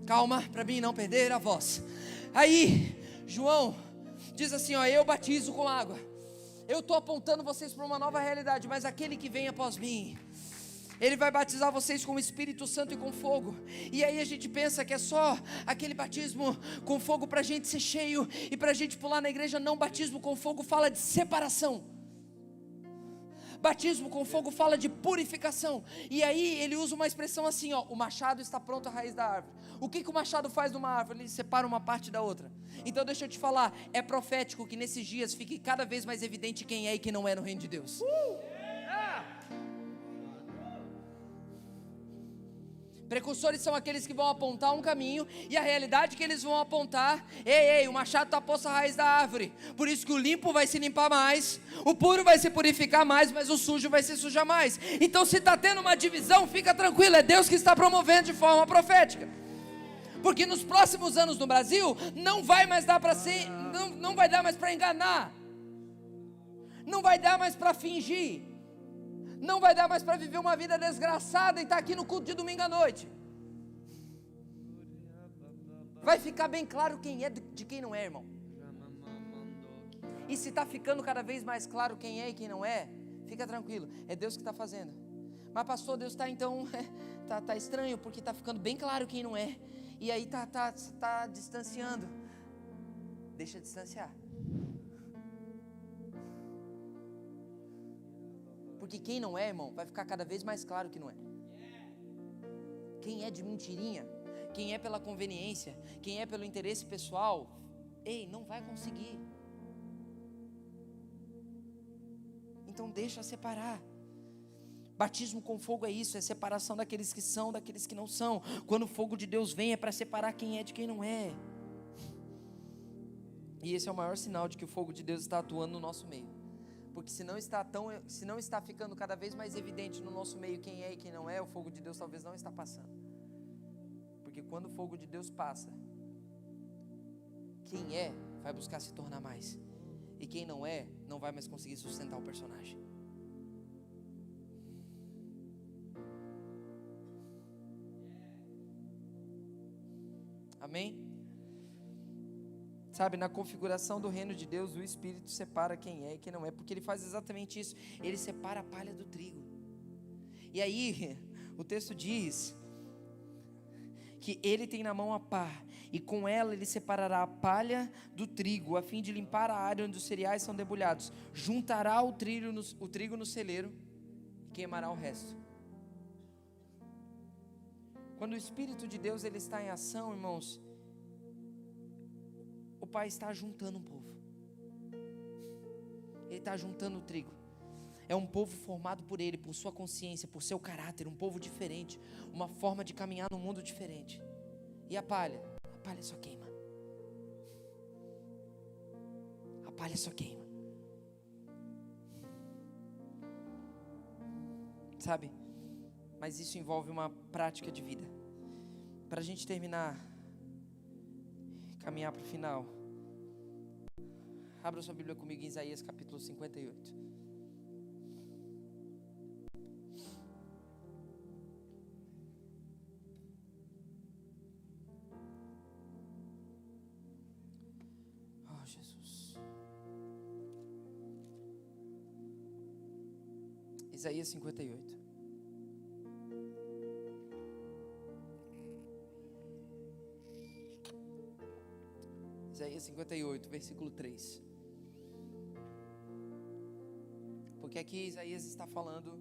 calma, para mim não perder a voz. Aí João diz assim, eu batizo com água. Eu estou apontando vocês para uma nova realidade, mas aquele que vem após mim, ele vai batizar vocês com o Espírito Santo e com fogo. E aí a gente pensa que é só aquele batismo com fogo para a gente ser cheio e para a gente pular na igreja. Não, batismo com fogo fala de separação. Batismo com fogo fala de purificação. E aí ele usa uma expressão assim, ó, o machado está pronto à raiz da árvore. O que o machado faz de uma árvore? Ele separa uma parte da outra. Então deixa eu te falar, é profético que nesses dias fique cada vez mais evidente quem é e quem não é no reino de Deus. Precursores são aqueles que vão apontar um caminho, e a realidade que eles vão apontar, o machado está posto à raiz da árvore, por isso que o limpo vai se limpar mais, o puro vai se purificar mais, mas o sujo vai se sujar mais. Então se está tendo uma divisão, fica tranquilo, é Deus que está promovendo de forma profética, porque nos próximos anos no Brasil, não vai mais dar para ser, não vai dar mais para enganar, não vai dar mais para fingir, não vai dar mais para viver uma vida desgraçada e estar aqui no culto de domingo à noite. Vai ficar bem claro quem é de quem não é, irmão. E se está ficando cada vez mais claro quem é e quem não é, fica tranquilo, é Deus que está fazendo. Mas pastor, Deus está então, tá estranho, porque está ficando bem claro quem não é, e aí tá distanciando. Deixa distanciar. Porque quem não é, irmão, vai ficar cada vez mais claro que não é. Quem é de mentirinha, quem é pela conveniência, quem é pelo interesse pessoal, não vai conseguir. Então deixa separar. Batismo com fogo é isso, é separação daqueles que são, daqueles que não são. Quando o fogo de Deus vem, é para separar quem é de quem não é. E esse é o maior sinal de que o fogo de Deus está atuando no nosso meio. Porque se não está ficando cada vez mais evidente no nosso meio quem é e quem não é, o fogo de Deus talvez não está passando. Porque quando o fogo de Deus passa, quem é vai buscar se tornar mais, e quem não é, não vai mais conseguir sustentar o personagem. Amém? Sabe, na configuração do reino de Deus, o Espírito separa quem é e quem não é, porque ele faz exatamente isso, ele separa a palha do trigo. E aí, o texto diz que ele tem na mão a pá, e com ela ele separará a palha do trigo, a fim de limpar a área onde os cereais são debulhados. Juntará o trigo no celeiro e queimará o resto. Quando o Espírito de Deus ele está em ação, irmãos, o Pai está juntando um povo. Ele está juntando o trigo. É um povo formado por Ele, por sua consciência, por seu caráter, um povo diferente, uma forma de caminhar no mundo diferente. E a palha só queima. A palha só queima. Sabe? Mas isso envolve uma prática de vida. Para a gente terminar, caminhar para o final, abra sua Bíblia comigo em Isaías capítulo 58. Oh, Jesus. Isaías 58. Isaías 58, versículo 3. Porque aqui Isaías está falando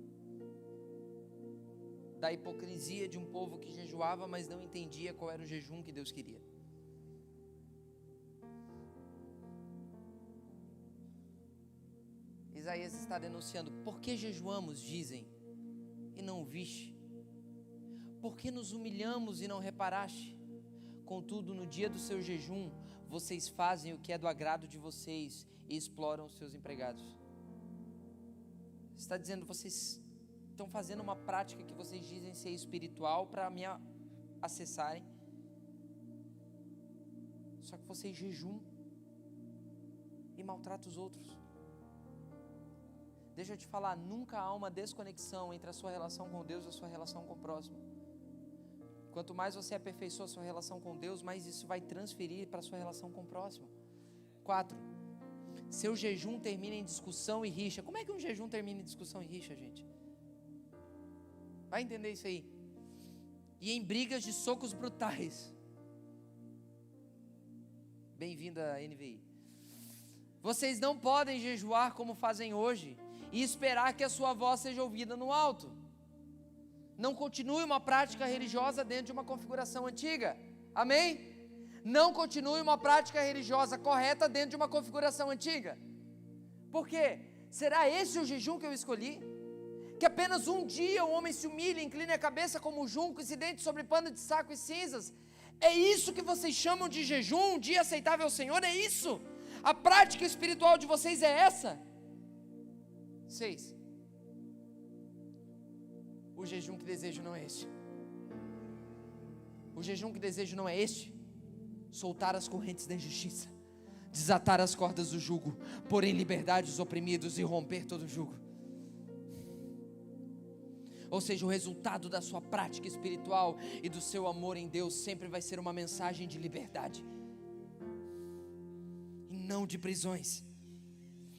da hipocrisia de um povo que jejuava, mas não entendia qual era o jejum que Deus queria. Isaías está denunciando: por que jejuamos, dizem, e não o viste? Por que nos humilhamos e não reparaste? Contudo, no dia do seu jejum, vocês fazem o que é do agrado de vocês e exploram os seus empregados. Está dizendo, vocês estão fazendo uma prática que vocês dizem ser espiritual para me acessarem. Só que vocês jejuam e maltratam os outros. Deixa eu te falar, nunca há uma desconexão entre a sua relação com Deus e a sua relação com o próximo. Quanto mais você aperfeiçoa a sua relação com Deus, mais isso vai transferir para a sua relação com o próximo. 4. Seu jejum termina em discussão e rixa. Como é que um jejum termina em discussão e rixa, gente? Vai entender isso aí. E em brigas de socos brutais. Bem-vinda, NVI. Vocês não podem jejuar como fazem hoje e esperar que a sua voz seja ouvida no alto. Não continue uma prática religiosa dentro de uma configuração antiga. Amém? Não continue uma prática religiosa correta dentro de uma configuração antiga. Por quê? Será esse o jejum que eu escolhi? Que apenas um dia o homem se humilhe, incline a cabeça como o junco e se deite sobre pano de saco e cinzas? É isso que vocês chamam de jejum, um dia aceitável ao Senhor? É isso? A prática espiritual de vocês é essa? 6. O jejum que desejo não é este. O jejum que desejo não é este. Soltar as correntes da injustiça, desatar as cordas do jugo, pôr em liberdade os oprimidos e romper todo o jugo. Ou seja, o resultado da sua prática espiritual e do seu amor em Deus sempre vai ser uma mensagem de liberdade e não de prisões.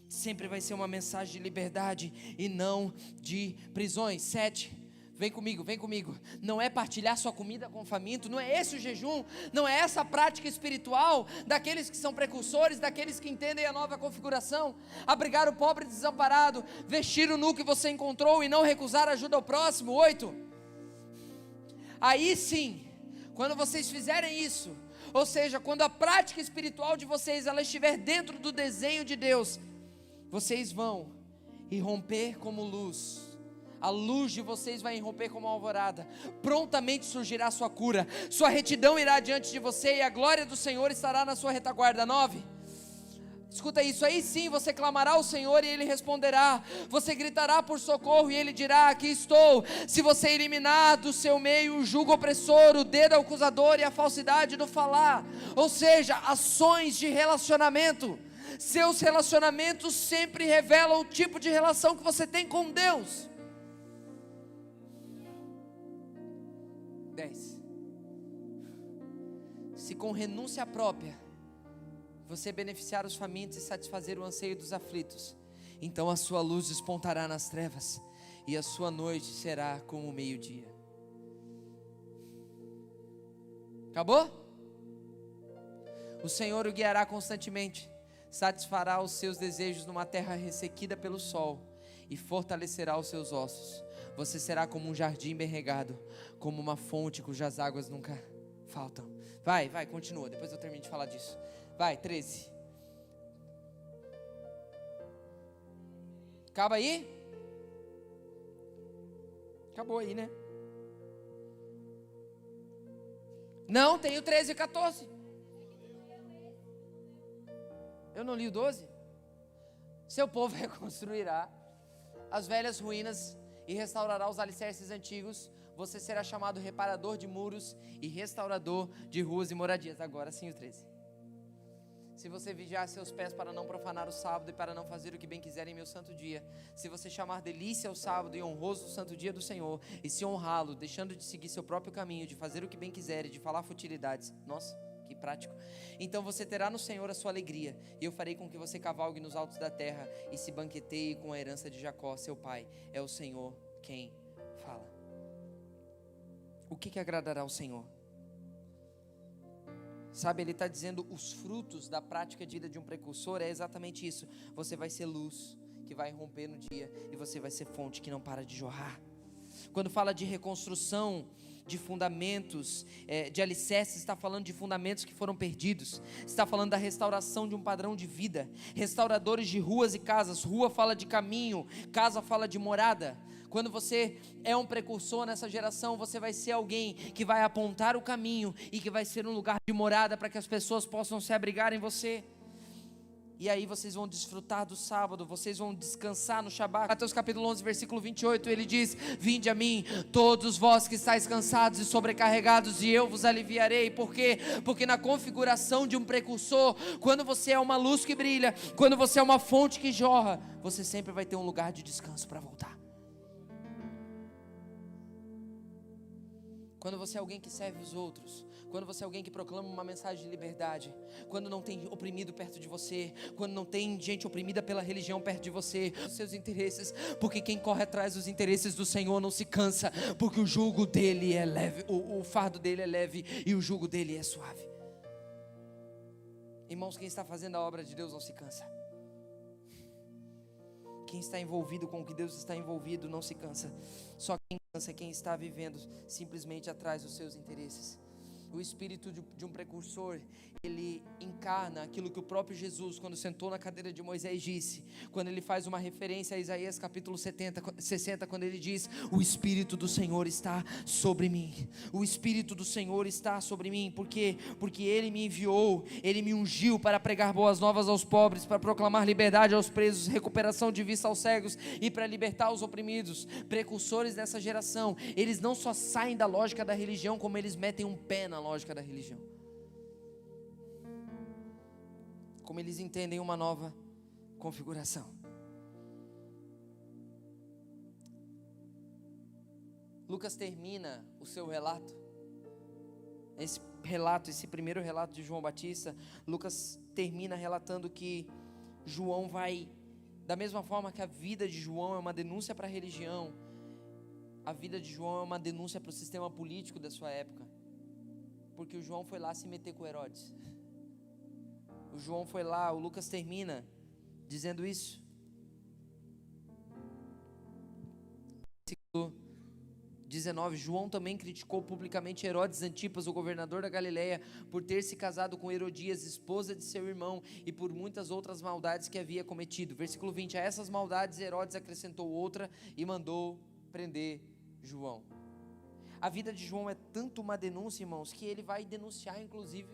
Sempre vai ser uma mensagem de liberdade e não de prisões. 7. Vem comigo, vem comigo. Não é partilhar sua comida com o faminto, não é esse o jejum, não é essa a prática espiritual daqueles que são precursores, daqueles que entendem a nova configuração. Abrigar o pobre e desamparado, vestir o nu que você encontrou e não recusar ajuda ao próximo. 8. Aí sim, quando vocês fizerem isso, ou seja, quando a prática espiritual de vocês ela estiver dentro do desenho de Deus, vocês vão irromper como luz. A luz de vocês vai irromper como uma alvorada. Prontamente surgirá a sua cura. Sua retidão irá diante de você e a glória do Senhor estará na sua retaguarda. 9. Escuta isso, aí sim você clamará ao Senhor e Ele responderá. Você gritará por socorro e Ele dirá: aqui estou. Se você eliminar do seu meio o jugo opressor, o dedo acusador e a falsidade do falar, ou seja, ações de relacionamento. Seus relacionamentos sempre revelam o tipo de relação que você tem com Deus. 10. Se com renúncia própria você beneficiar os famintos e satisfazer o anseio dos aflitos, então a sua luz despontará nas trevas e a sua noite será como o meio-dia. Acabou? O Senhor o guiará constantemente, satisfará os seus desejos numa terra ressequida pelo sol e fortalecerá os seus ossos. Você será como um jardim bem regado, como uma fonte cujas águas nunca faltam. Vai, continua, depois eu termino de falar disso. Vai, 13. Acaba aí? Acabou aí, né? Não, tem o 13 e 14. Eu não li o 12? Seu povo reconstruirá as velhas ruínas e restaurará os alicerces antigos. Você será chamado reparador de muros e restaurador de ruas e moradias. Agora sim o 13. Se você vigiar seus pés para não profanar o sábado e para não fazer o que bem quiser em meu santo dia, se você chamar delícia o sábado e honroso o santo dia do Senhor, e se honrá-lo, deixando de seguir seu próprio caminho, de fazer o que bem quiser e de falar futilidades, nossa, que prático, então você terá no Senhor a sua alegria, e eu farei com que você cavalgue nos altos da terra e se banqueteie com a herança de Jacó, seu pai. É o Senhor quem fala. O que agradará ao Senhor? Sabe, Ele está dizendo, os frutos da prática de vida de um precursor é exatamente isso. Você vai ser luz que vai romper no dia, e você vai ser fonte que não para de jorrar. Quando fala de reconstrução de fundamentos, de alicerces, está falando de fundamentos que foram perdidos. Está falando da restauração de um padrão de vida. Restauradores de ruas e casas. Rua fala de caminho, casa fala de morada. Quando você é um precursor nessa geração, você vai ser alguém que vai apontar o caminho e que vai ser um lugar de morada para que as pessoas possam se abrigar em você. E aí vocês vão desfrutar do sábado, vocês vão descansar no Shabat. Mateus capítulo 11, versículo 28, ele diz: vinde a mim, todos vós que estáis cansados e sobrecarregados, e eu vos aliviarei. Por quê? Porque na configuração de um precursor, quando você é uma luz que brilha, quando você é uma fonte que jorra, você sempre vai ter um lugar de descanso para voltar. Quando você é alguém que serve os outros, quando você é alguém que proclama uma mensagem de liberdade, quando não tem oprimido perto de você, quando não tem gente oprimida pela religião perto de você, os seus interesses, porque quem corre atrás dos interesses do Senhor não se cansa, porque o jugo dele é leve, o fardo dele é leve e o jugo dele é suave. Irmãos, quem está fazendo a obra de Deus não se cansa. Quem está envolvido com o que Deus está envolvido não se cansa. Só quem cansa é quem está vivendo simplesmente atrás dos seus interesses. O espírito de um precursor, ele encarna aquilo que o próprio Jesus, quando sentou na cadeira de Moisés, disse. Quando ele faz uma referência a Isaías capítulo 60, quando ele diz: o Espírito do Senhor está sobre mim. O Espírito do Senhor está sobre mim. Por quê? Porque Ele me enviou, Ele me ungiu para pregar boas novas aos pobres, para proclamar liberdade aos presos, recuperação de vista aos cegos e para libertar os oprimidos. Precursores dessa geração, eles não só saem da lógica da religião, como eles metem um pé na lógica da religião. Como eles entendem uma nova configuração. Lucas termina o seu relato. Esse primeiro relato de João Batista, Lucas termina relatando que João vai, da mesma forma que a vida de João é uma denúncia para a religião, a vida de João é uma denúncia para o sistema político da sua época. Porque o João foi lá se meter com Herodes. O João foi lá, o Lucas termina dizendo isso. Versículo 19, João também criticou publicamente Herodes Antipas, o governador da Galileia, por ter se casado com Herodias, esposa de seu irmão, e por muitas outras maldades que havia cometido. Versículo 20, a essas maldades Herodes acrescentou outra e mandou prender João. A vida de João é tanto uma denúncia, irmãos, que ele vai denunciar inclusive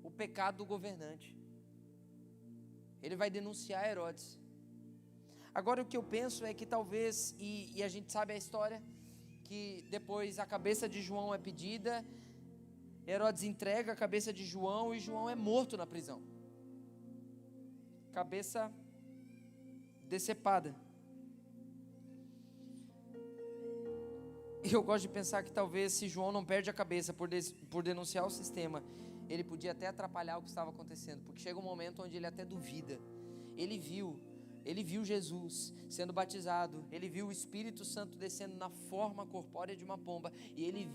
o pecado do governante. Ele vai denunciar Herodes. Agora o que eu penso é que talvez, e a gente sabe a história, que depois a cabeça de João é pedida, Herodes entrega a cabeça de João e João é morto na prisão. Cabeça decepada. E eu gosto de pensar que talvez se João não perde a cabeça por denunciar o sistema, ele podia até atrapalhar o que estava acontecendo, porque chega um momento onde ele até duvida. Ele viu Jesus sendo batizado, ele viu o Espírito Santo descendo na forma corpórea de uma pomba, e ele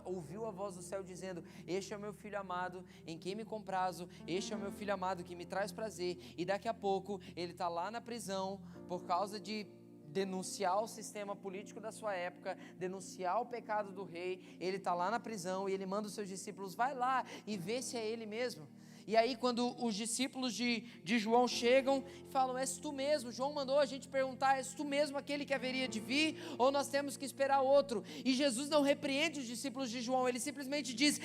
ouviu a voz do céu dizendo: este é o meu filho amado, em quem me comprazo, este é o meu filho amado que me traz prazer. E daqui a pouco ele está lá na prisão por causa de denunciar o sistema político da sua época, denunciar o pecado do rei. Ele está lá na prisão e ele manda os seus discípulos: vai lá e vê se é ele mesmo. E aí quando os discípulos de João chegam e falam: és tu mesmo? João mandou a gente perguntar: és tu mesmo aquele que haveria de vir, ou nós temos que esperar outro? E Jesus não repreende os discípulos de João, ele simplesmente diz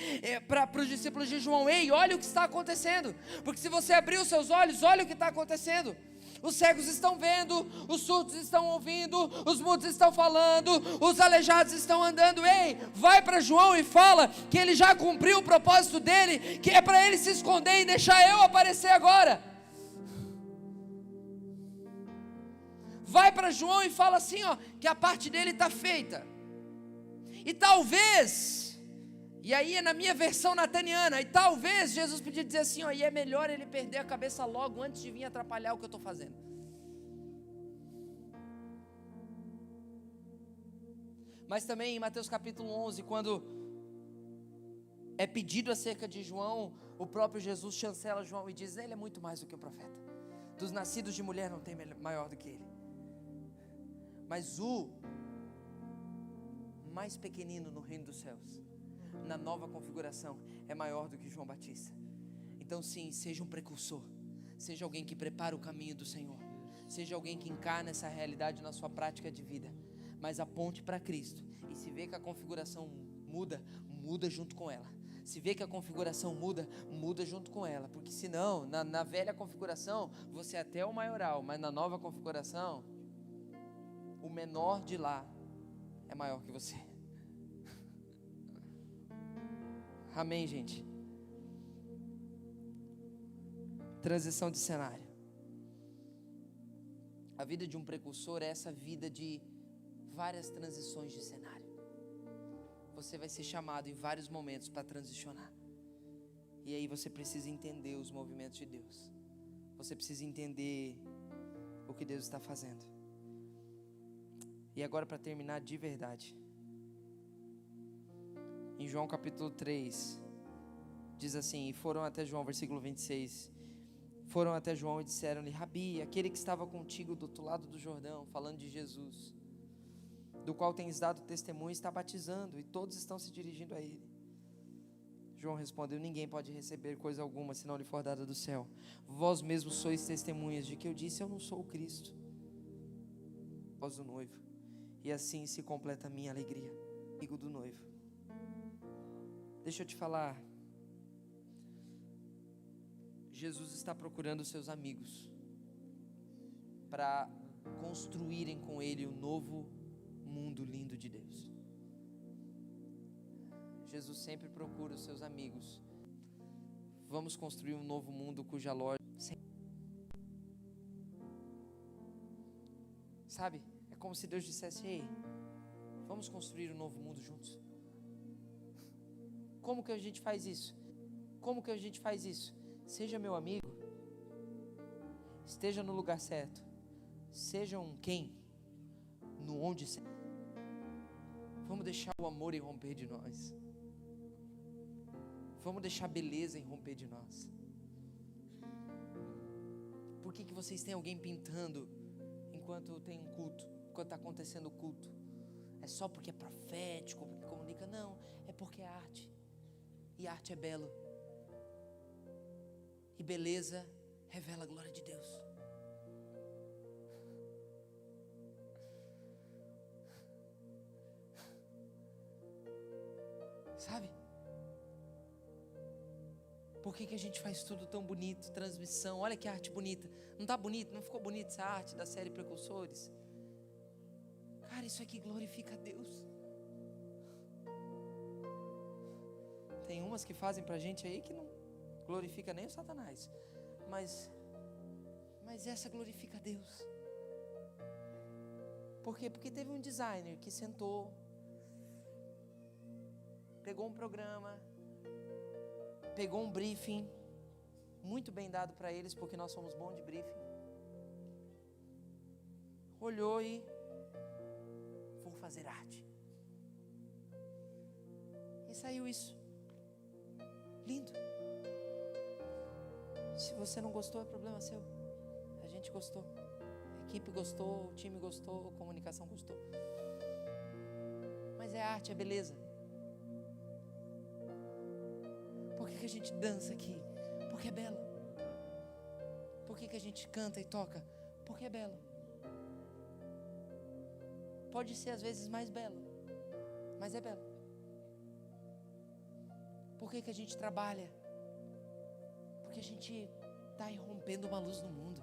para os discípulos de João: ei, olha o que está acontecendo, porque se você abrir os seus olhos, olha o que está acontecendo. Os cegos estão vendo, os surdos estão ouvindo, os mudos estão falando, os aleijados estão andando. Ei, vai para João e fala que ele já cumpriu o propósito dele, que é para ele se esconder e deixar eu aparecer agora. Vai para João e fala assim, ó, que a parte dele está feita. E talvez, e aí é na minha versão nataniana, e talvez Jesus podia dizer assim, ó, e é melhor ele perder a cabeça logo antes de vir atrapalhar o que eu estou fazendo. Mas também em Mateus capítulo 11, quando é pedido acerca de João, o próprio Jesus chancela João e diz: ele é muito mais do que o profeta. Dos nascidos de mulher não tem maior do que ele. Mas o mais pequenino no reino dos céus, na nova configuração, é maior do que João Batista. Então sim, seja um precursor, seja alguém que prepara o caminho do Senhor, seja alguém que encarna essa realidade na sua prática de vida, mas aponte para Cristo. E se vê que a configuração muda, muda junto com ela. Se vê que a configuração muda, muda junto com ela. Porque senão, na velha configuração, você é até o maioral, mas na nova configuração, o menor de lá é maior que você. Amém, gente? Transição de cenário. A vida de um precursor é essa vida de várias transições de cenário. Você vai ser chamado em vários momentos para transicionar. E aí você precisa entender os movimentos de Deus. Você precisa entender o que Deus está fazendo. E agora, para terminar de verdade, em João capítulo 3, diz assim, e foram até João, versículo 26, foram até João e disseram-lhe: Rabi, aquele que estava contigo do outro lado do Jordão, falando de Jesus, do qual tens dado testemunho, está batizando, e todos estão se dirigindo a ele. João respondeu: ninguém pode receber coisa alguma, senão lhe for dada do céu. Vós mesmos sois testemunhas de que eu disse: eu não sou o Cristo, vós do noivo. E assim se completa a minha alegria, amigo do noivo. Deixa eu te falar, Jesus está procurando seus amigos para construírem com Ele o novo mundo lindo de Deus. Jesus sempre procura os seus amigos. Vamos construir um novo mundo cuja loja... Sabe? É como se Deus dissesse: ei, vamos construir um novo mundo juntos. Como que a gente faz isso? Como que a gente faz isso? Seja meu amigo, esteja no lugar certo, seja um quem, no onde certo. Vamos deixar o amor irromper de nós. Vamos deixar a beleza irromper de nós. Por que vocês têm alguém pintando enquanto tem um culto, enquanto está acontecendo o culto? É só porque é profético, porque comunica? Não, é porque é arte. E arte é belo. E beleza revela a glória de Deus. Sabe? Por que a gente faz tudo tão bonito? Transmissão, olha que arte bonita. Não está bonito? Não ficou bonita essa arte da série Precursores? Cara, isso aqui glorifica a Deus. Tem umas que fazem pra gente aí que não glorifica nem o Satanás, mas essa glorifica a Deus. Por quê? Porque teve um designer que sentou, pegou um programa, pegou um briefing muito bem dado para eles, porque nós somos bons de briefing, olhou e vou fazer arte, e saiu isso lindo. Se você não gostou, é problema seu. A gente gostou, a equipe gostou, o time gostou, a comunicação gostou. Mas é arte, é beleza. Por que a gente dança aqui? Porque é belo. Por que a gente canta e toca? Porque é belo. Pode ser às vezes mais belo, mas é belo. Por que a gente trabalha? Porque a gente está irrompendo uma luz no mundo.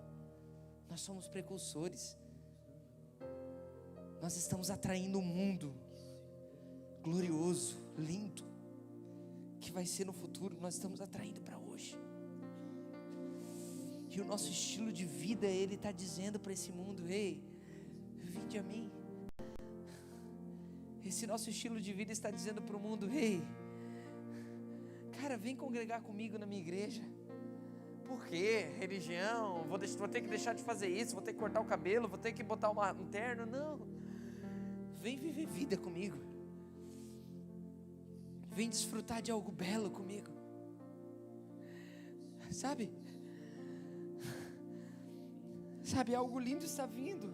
Nós somos precursores. Nós estamos atraindo um mundo glorioso, lindo, que vai ser no futuro. Nós estamos atraindo para hoje. E o nosso estilo de vida, ele está dizendo para esse mundo: ei, vinde a mim. Esse nosso estilo de vida está dizendo para o mundo: ei, cara, vem congregar comigo na minha igreja. Por quê? Religião? Vou ter que deixar de fazer isso, vou ter que cortar o cabelo, vou ter que botar um terno. Não. Vem viver vida comigo. Vem desfrutar de algo belo comigo. Sabe? Algo lindo está vindo.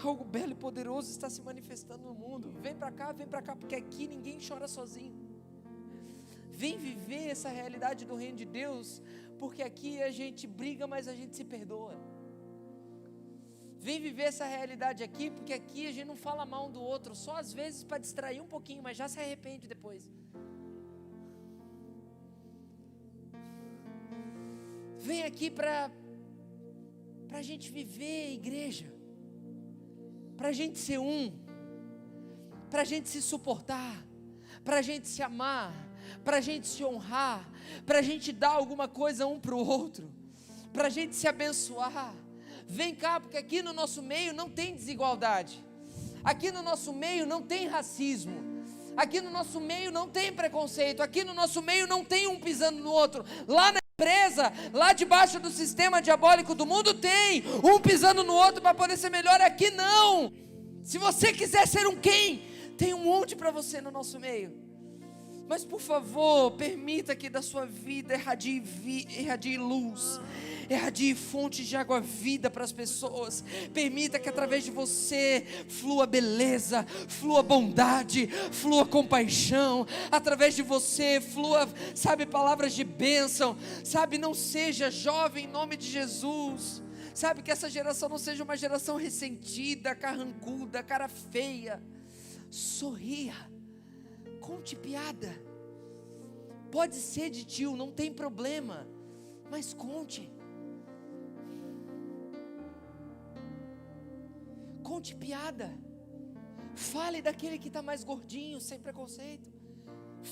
Algo belo e poderoso está se manifestando no mundo. Vem para cá, porque aqui ninguém chora sozinho. Vem viver essa realidade do reino de Deus, porque aqui a gente briga, mas a gente se perdoa. Vem viver essa realidade aqui, porque aqui a gente não fala mal um do outro, só às vezes para distrair um pouquinho, mas já se arrepende depois. Vem aqui para a gente viver igreja, para a gente ser um, para a gente se suportar, para a gente se amar, para a gente se honrar, para a gente dar alguma coisa um para o outro, para a gente se abençoar. Vem cá, porque aqui no nosso meio não tem desigualdade, aqui no nosso meio não tem racismo, aqui no nosso meio não tem preconceito, aqui no nosso meio não tem um pisando no outro. Lá na empresa, lá debaixo do sistema diabólico do mundo, tem um pisando no outro para poder ser melhor. Aqui não. Se você quiser ser um quem, tem um monte para você no nosso meio. Mas por favor, permita que da sua vida irradie luz, irradie fontes de água vida para as pessoas. Permita que através de você flua beleza, flua bondade, flua compaixão. Através de você flua, sabe, palavras de bênção. Sabe, não seja jovem em nome de Jesus. Sabe, que essa geração não seja uma geração ressentida, carrancuda, cara feia. Sorria. Conte piada. Pode ser de tio, não tem problema, mas conte. Conte piada. Fale daquele que está mais gordinho, sem preconceito.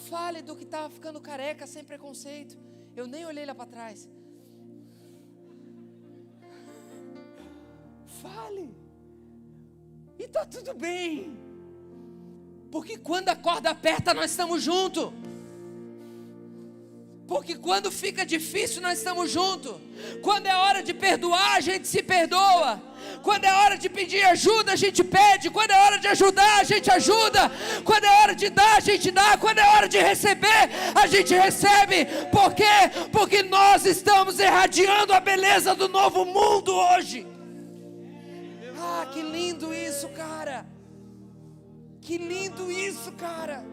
Fale do que está ficando careca, sem preconceito. Eu nem olhei lá para trás. Fale. E está tudo bem. Porque quando a corda aperta, nós estamos juntos. Porque quando fica difícil, nós estamos juntos. Quando é hora de perdoar, a gente se perdoa. Quando é hora de pedir ajuda, a gente pede. Quando é hora de ajudar, a gente ajuda. Quando é hora de dar, a gente dá. Quando é hora de receber, a gente recebe. Por quê? Porque nós estamos irradiando a beleza do novo mundo hoje. Ah, que lindo isso, cara. Que lindo isso, cara.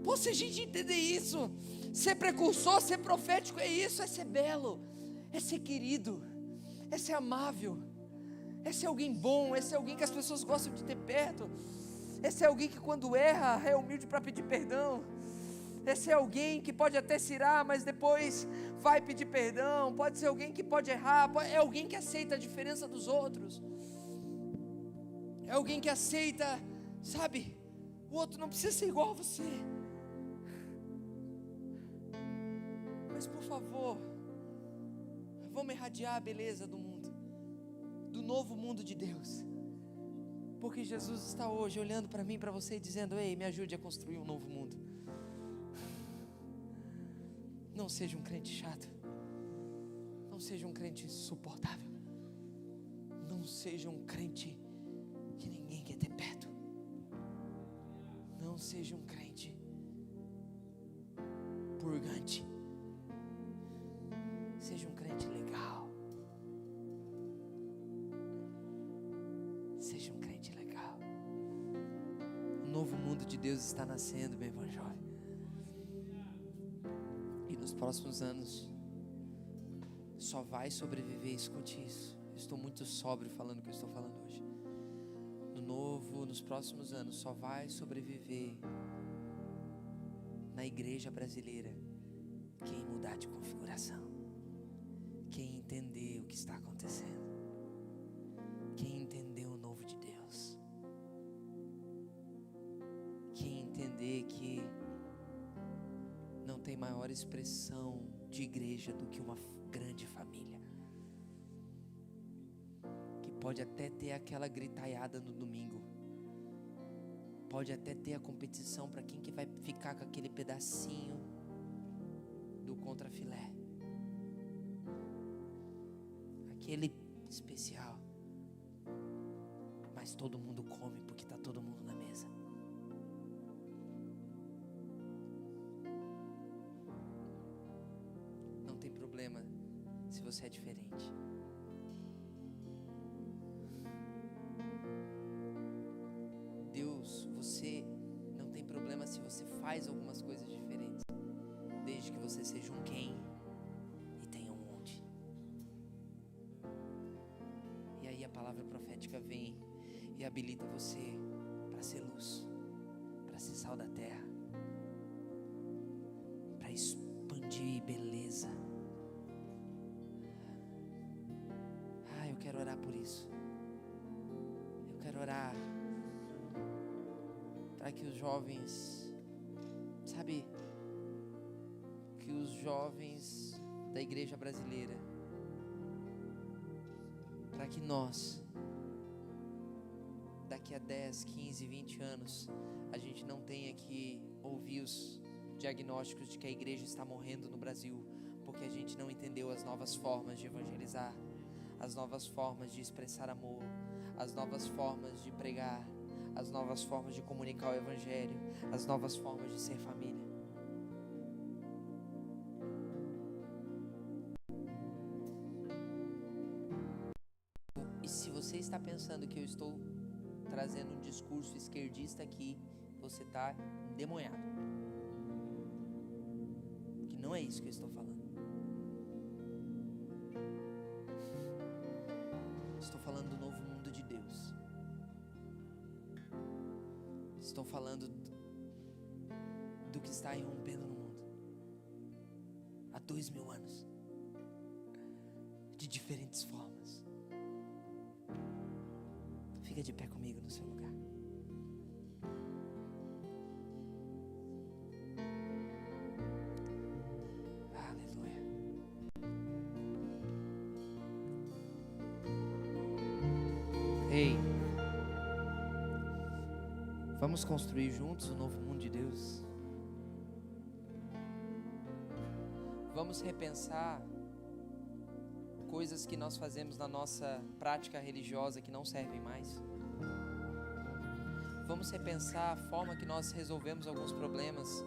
Pô, se a gente entender isso, ser precursor, ser profético é isso, é ser belo, é ser querido, é ser amável, é ser alguém bom, é ser alguém que as pessoas gostam de ter perto, é ser alguém que quando erra é humilde para pedir perdão, é ser alguém que pode até se irar, mas depois vai pedir perdão, pode ser alguém que pode errar, é alguém que aceita a diferença dos outros, é alguém que aceita, sabe, o outro não precisa ser igual a você. Mas por favor, vamos irradiar a beleza do mundo, do novo mundo de Deus. Porque Jesus está hoje olhando para mim, para você, dizendo: ei, me ajude a construir um novo mundo. Não seja um crente chato. Não seja um crente insuportável. Não seja um crente que ninguém quer ter perto. Não seja um crente purgante. Seja um crente legal. Seja um crente legal. O novo mundo de Deus está nascendo, meu irmão jovem. E nos próximos anos só vai sobreviver, escute isso. Eu estou muito sóbrio falando o que eu estou falando hoje. Nos próximos anos só vai sobreviver na igreja brasileira quem mudar de configuração, quem entender o que está acontecendo, quem entender o novo de Deus, quem entender que não tem maior expressão de igreja do que uma grande família, que pode até ter aquela gritaiada no domingo, pode até ter a competição para quem que vai ficar com aquele pedacinho do contrafilé, aquele especial, mas todo mundo come porque está todo mundo na mesa. Não tem problema se você é diferente. Deus, você não tem problema se você faz algumas coisas diferentes, desde que você seja um quem e tenha um onde. E aí a palavra profética vem e habilita você para ser luz, para ser sal da terra, para expandir beleza. Eu quero orar por isso. Eu quero orar para que os jovens, sabe, que os jovens da igreja brasileira, para que nós, daqui a 10, 15, 20 anos, a gente não tenha que ouvir os diagnósticos de que a igreja está morrendo no Brasil, porque a gente não entendeu as novas formas de evangelizar, as novas formas de expressar amor, as novas formas de pregar, as novas formas de comunicar o Evangelho, as novas formas de ser família. E se você está pensando que eu estou trazendo um discurso esquerdista aqui, você está endemoniado. Que não é isso que eu estou falando. Estou falando do novo mundo de Deus. Estou falando do que está irrompendo no mundo há 2000 anos, de diferentes formas. Fica de pé comigo no seu lugar. Aleluia. Ei, vamos construir juntos o novo mundo de Deus. Vamos repensar coisas que nós fazemos na nossa prática religiosa que não servem mais. Vamos repensar a forma que nós resolvemos alguns problemas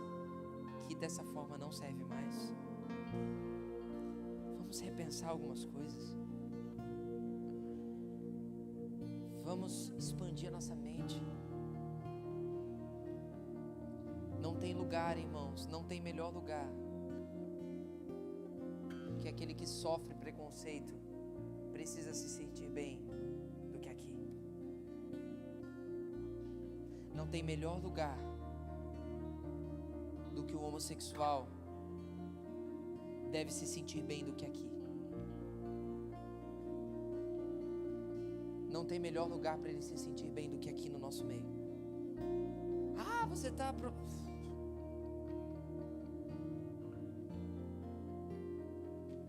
que dessa forma não serve mais. Vamos repensar algumas coisas. Vamos expandir a nossa mente. Não tem lugar, irmãos, não tem melhor lugar que aquele que sofre preconceito precisa se sentir bem do que aqui. Não tem melhor lugar do que o homossexual deve se sentir bem do que aqui. Não tem melhor lugar para ele se sentir bem do que aqui no nosso meio. Ah, você está...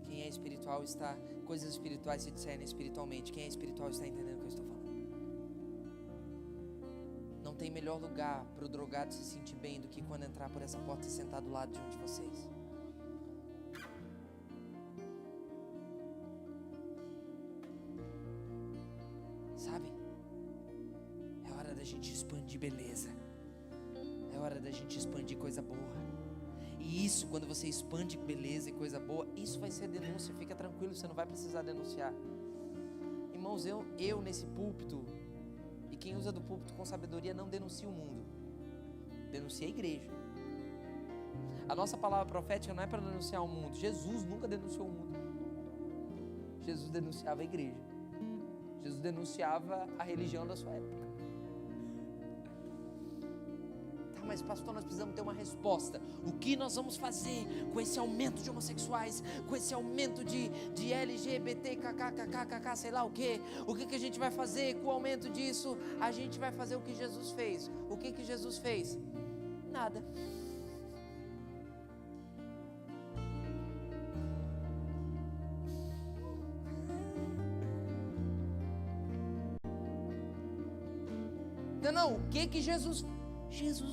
Quem é espiritual está... Coisas espirituais se discernem espiritualmente. Quem é espiritual está entendendo o que eu estou falando. Não tem melhor lugar para o drogado se sentir bem do que quando entrar por essa porta e sentar do lado de um de vocês. Sabe? É hora da gente expandir beleza. É hora da gente expandir coisa boa. E isso, quando você expande beleza e coisa boa, isso vai ser denúncia. Fica tranquilo, você não vai precisar denunciar. Irmãos, eu nesse púlpito, e quem usa do púlpito com sabedoria não denuncia o mundo, denuncia a igreja. A nossa palavra profética não é para denunciar o mundo. Jesus nunca denunciou o mundo. Jesus denunciava a igreja. Jesus denunciava a religião da sua época. Tá, mas pastor, nós precisamos ter uma resposta. O que nós vamos fazer com esse aumento de homossexuais, com esse aumento de LGBT, kkkk, sei lá o que? O que a gente vai fazer com o aumento disso? A gente vai fazer o que Jesus fez. O que Jesus fez? Nada. Não, o que Jesus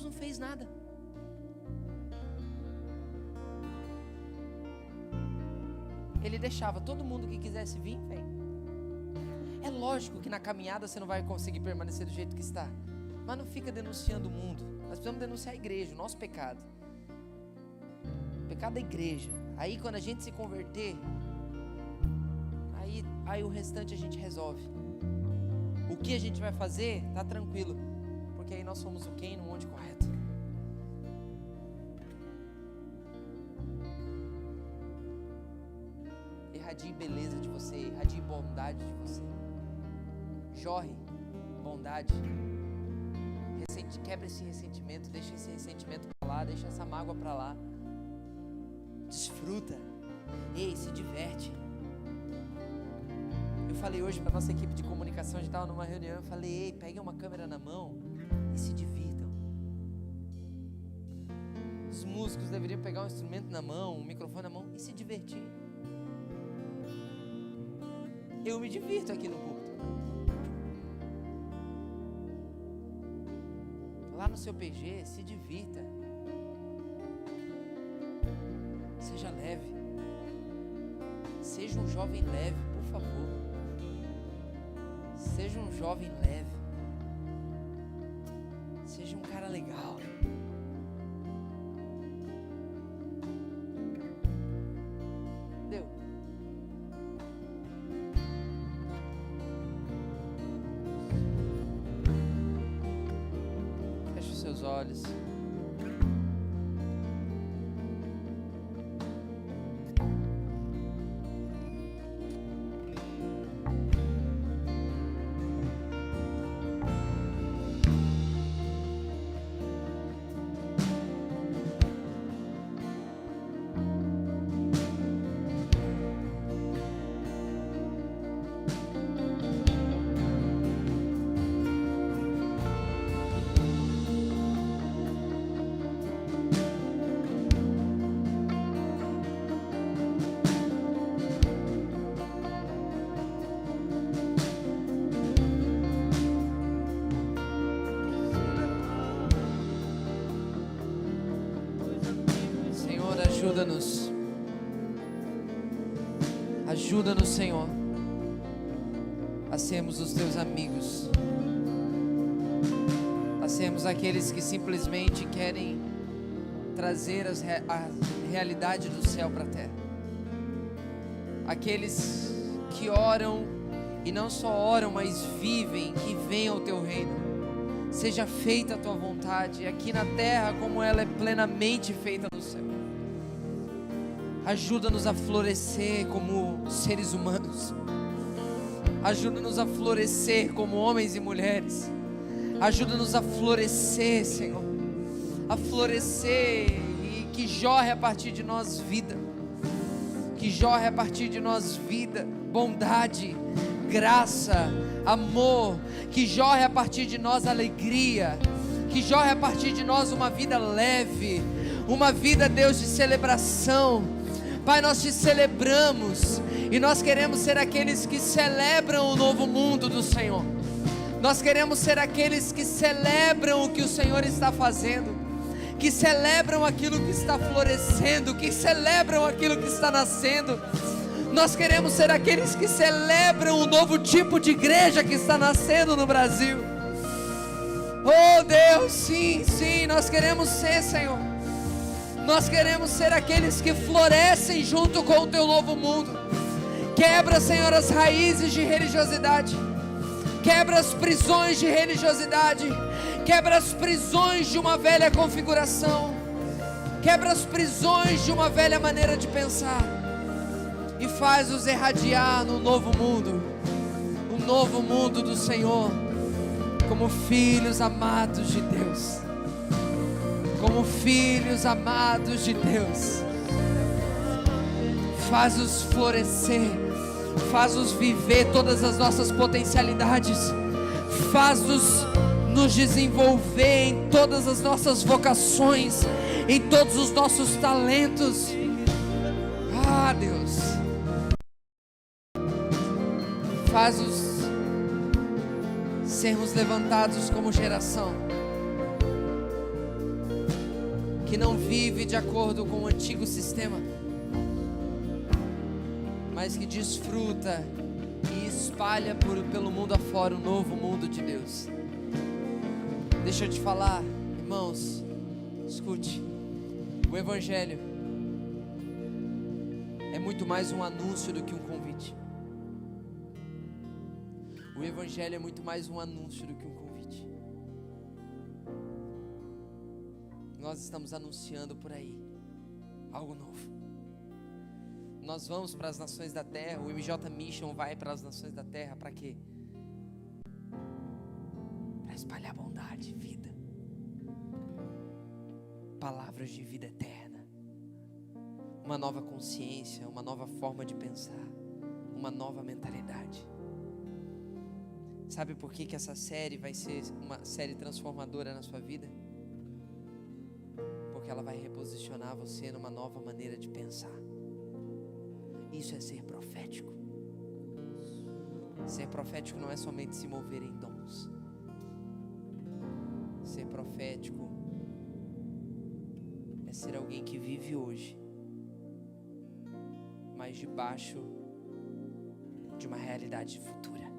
não fez nada. Ele deixava todo mundo que quisesse vir, vem. É lógico que na caminhada você não vai conseguir permanecer do jeito que está, mas não fica denunciando o mundo. Nós precisamos denunciar a igreja, o nosso pecado. O pecado da igreja. Aí quando a gente se converter, aí o restante a gente resolve. O que a gente vai fazer, tá tranquilo, porque aí nós somos o quem no onde correto. Irradie beleza de você, irradie bondade de você. Jorre bondade. Quebra esse ressentimento, deixa esse ressentimento pra lá, deixa essa mágoa pra lá. Desfruta. Ei, se diverte. Eu falei hoje para nossa equipe de comunicação, a gente estava numa reunião, eu falei, ei, peguem uma câmera na mão e se divirtam. Os músicos deveriam pegar um instrumento na mão, um microfone na mão e se divertir. Eu me divirto aqui no púlpito. Lá no seu PG, se divirta. Seja leve. Seja um jovem leve, por favor. Seja um jovem leve. Seja um cara legal. Deu. Feche os seus olhos. Ajuda-nos. Ajuda-nos, Senhor, a sermos os teus amigos, a sermos aqueles que simplesmente querem trazer a realidade do céu para a terra, aqueles que oram e não só oram, mas vivem, que venha o teu reino. Seja feita a tua vontade aqui na terra como ela é plenamente feita no céu. Ajuda-nos a florescer como seres humanos. Ajuda-nos a florescer como homens e mulheres. Ajuda-nos a florescer, Senhor. A florescer e que jorre a partir de nós vida. Que jorre a partir de nós vida, bondade, graça, amor. Que jorre a partir de nós alegria. Que jorre a partir de nós uma vida leve. Uma vida, Deus, de celebração. Pai, nós te celebramos e nós queremos ser aqueles que celebram o novo mundo do Senhor. Nós queremos ser aqueles que celebram o que o Senhor está fazendo, que celebram aquilo que está florescendo, que celebram aquilo que está nascendo. Nós queremos ser aqueles que celebram o novo tipo de igreja que está nascendo no Brasil. Oh Deus, sim, sim, nós queremos ser, Senhor. Nós queremos ser aqueles que florescem junto com o teu novo mundo. Quebra, Senhor, as raízes de religiosidade. Quebra as prisões de religiosidade. Quebra as prisões de uma velha configuração. Quebra as prisões de uma velha maneira de pensar. E faz-os irradiar no novo mundo. O novo mundo do Senhor. Como filhos amados de Deus. Como filhos amados de Deus. Faz-os florescer, faz-os viver todas as nossas potencialidades, faz-os nos desenvolver em todas as nossas vocações, em todos os nossos talentos. Ah, Deus, faz-os sermos levantados como geração que não vive de acordo com o antigo sistema, mas que desfruta e espalha pelo mundo afora o novo mundo de Deus. Deixa eu te falar, irmãos, escute, o Evangelho é muito mais um anúncio do que um convite. O Evangelho é muito mais um anúncio do que um convite. Nós estamos anunciando por aí algo novo. Nós vamos para as nações da terra. O MJ Mission vai para as nações da terra para quê? Para espalhar bondade, vida, palavras de vida eterna, uma nova consciência, uma nova forma de pensar, uma nova mentalidade. Sabe por que essa série vai ser uma série transformadora na sua vida? Porque ela vai reposicionar você numa nova maneira de pensar. Isso é ser profético. Ser profético não é somente se mover em dons. Ser profético é ser alguém que vive hoje, mas debaixo de uma realidade futura.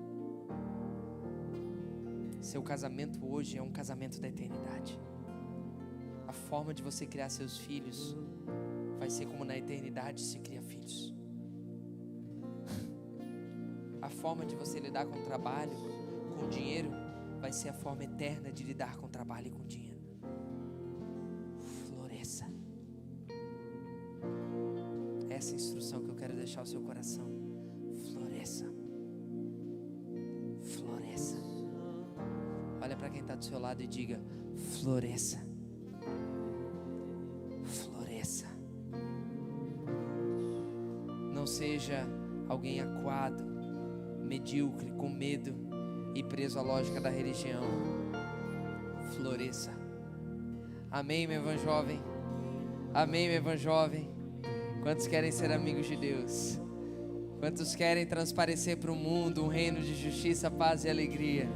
Seu casamento hoje é um casamento da eternidade. A forma de você criar seus filhos vai ser como na eternidade se cria filhos. A forma de você lidar com o trabalho, com o dinheiro, vai ser a forma eterna de lidar com o trabalho e com o dinheiro. Floresça. Essa é a instrução que eu quero deixar ao seu coração. Floresça. Floresça. Olha para quem está do seu lado e diga: floresça. Floresça. Não seja alguém acuado, medíocre, com medo e preso à lógica da religião. Floresça. Amém, meu irmão jovem? Amém, meu irmão jovem? Quantos querem ser amigos de Deus? Quantos querem transparecer para o mundo um reino de justiça, paz e alegria?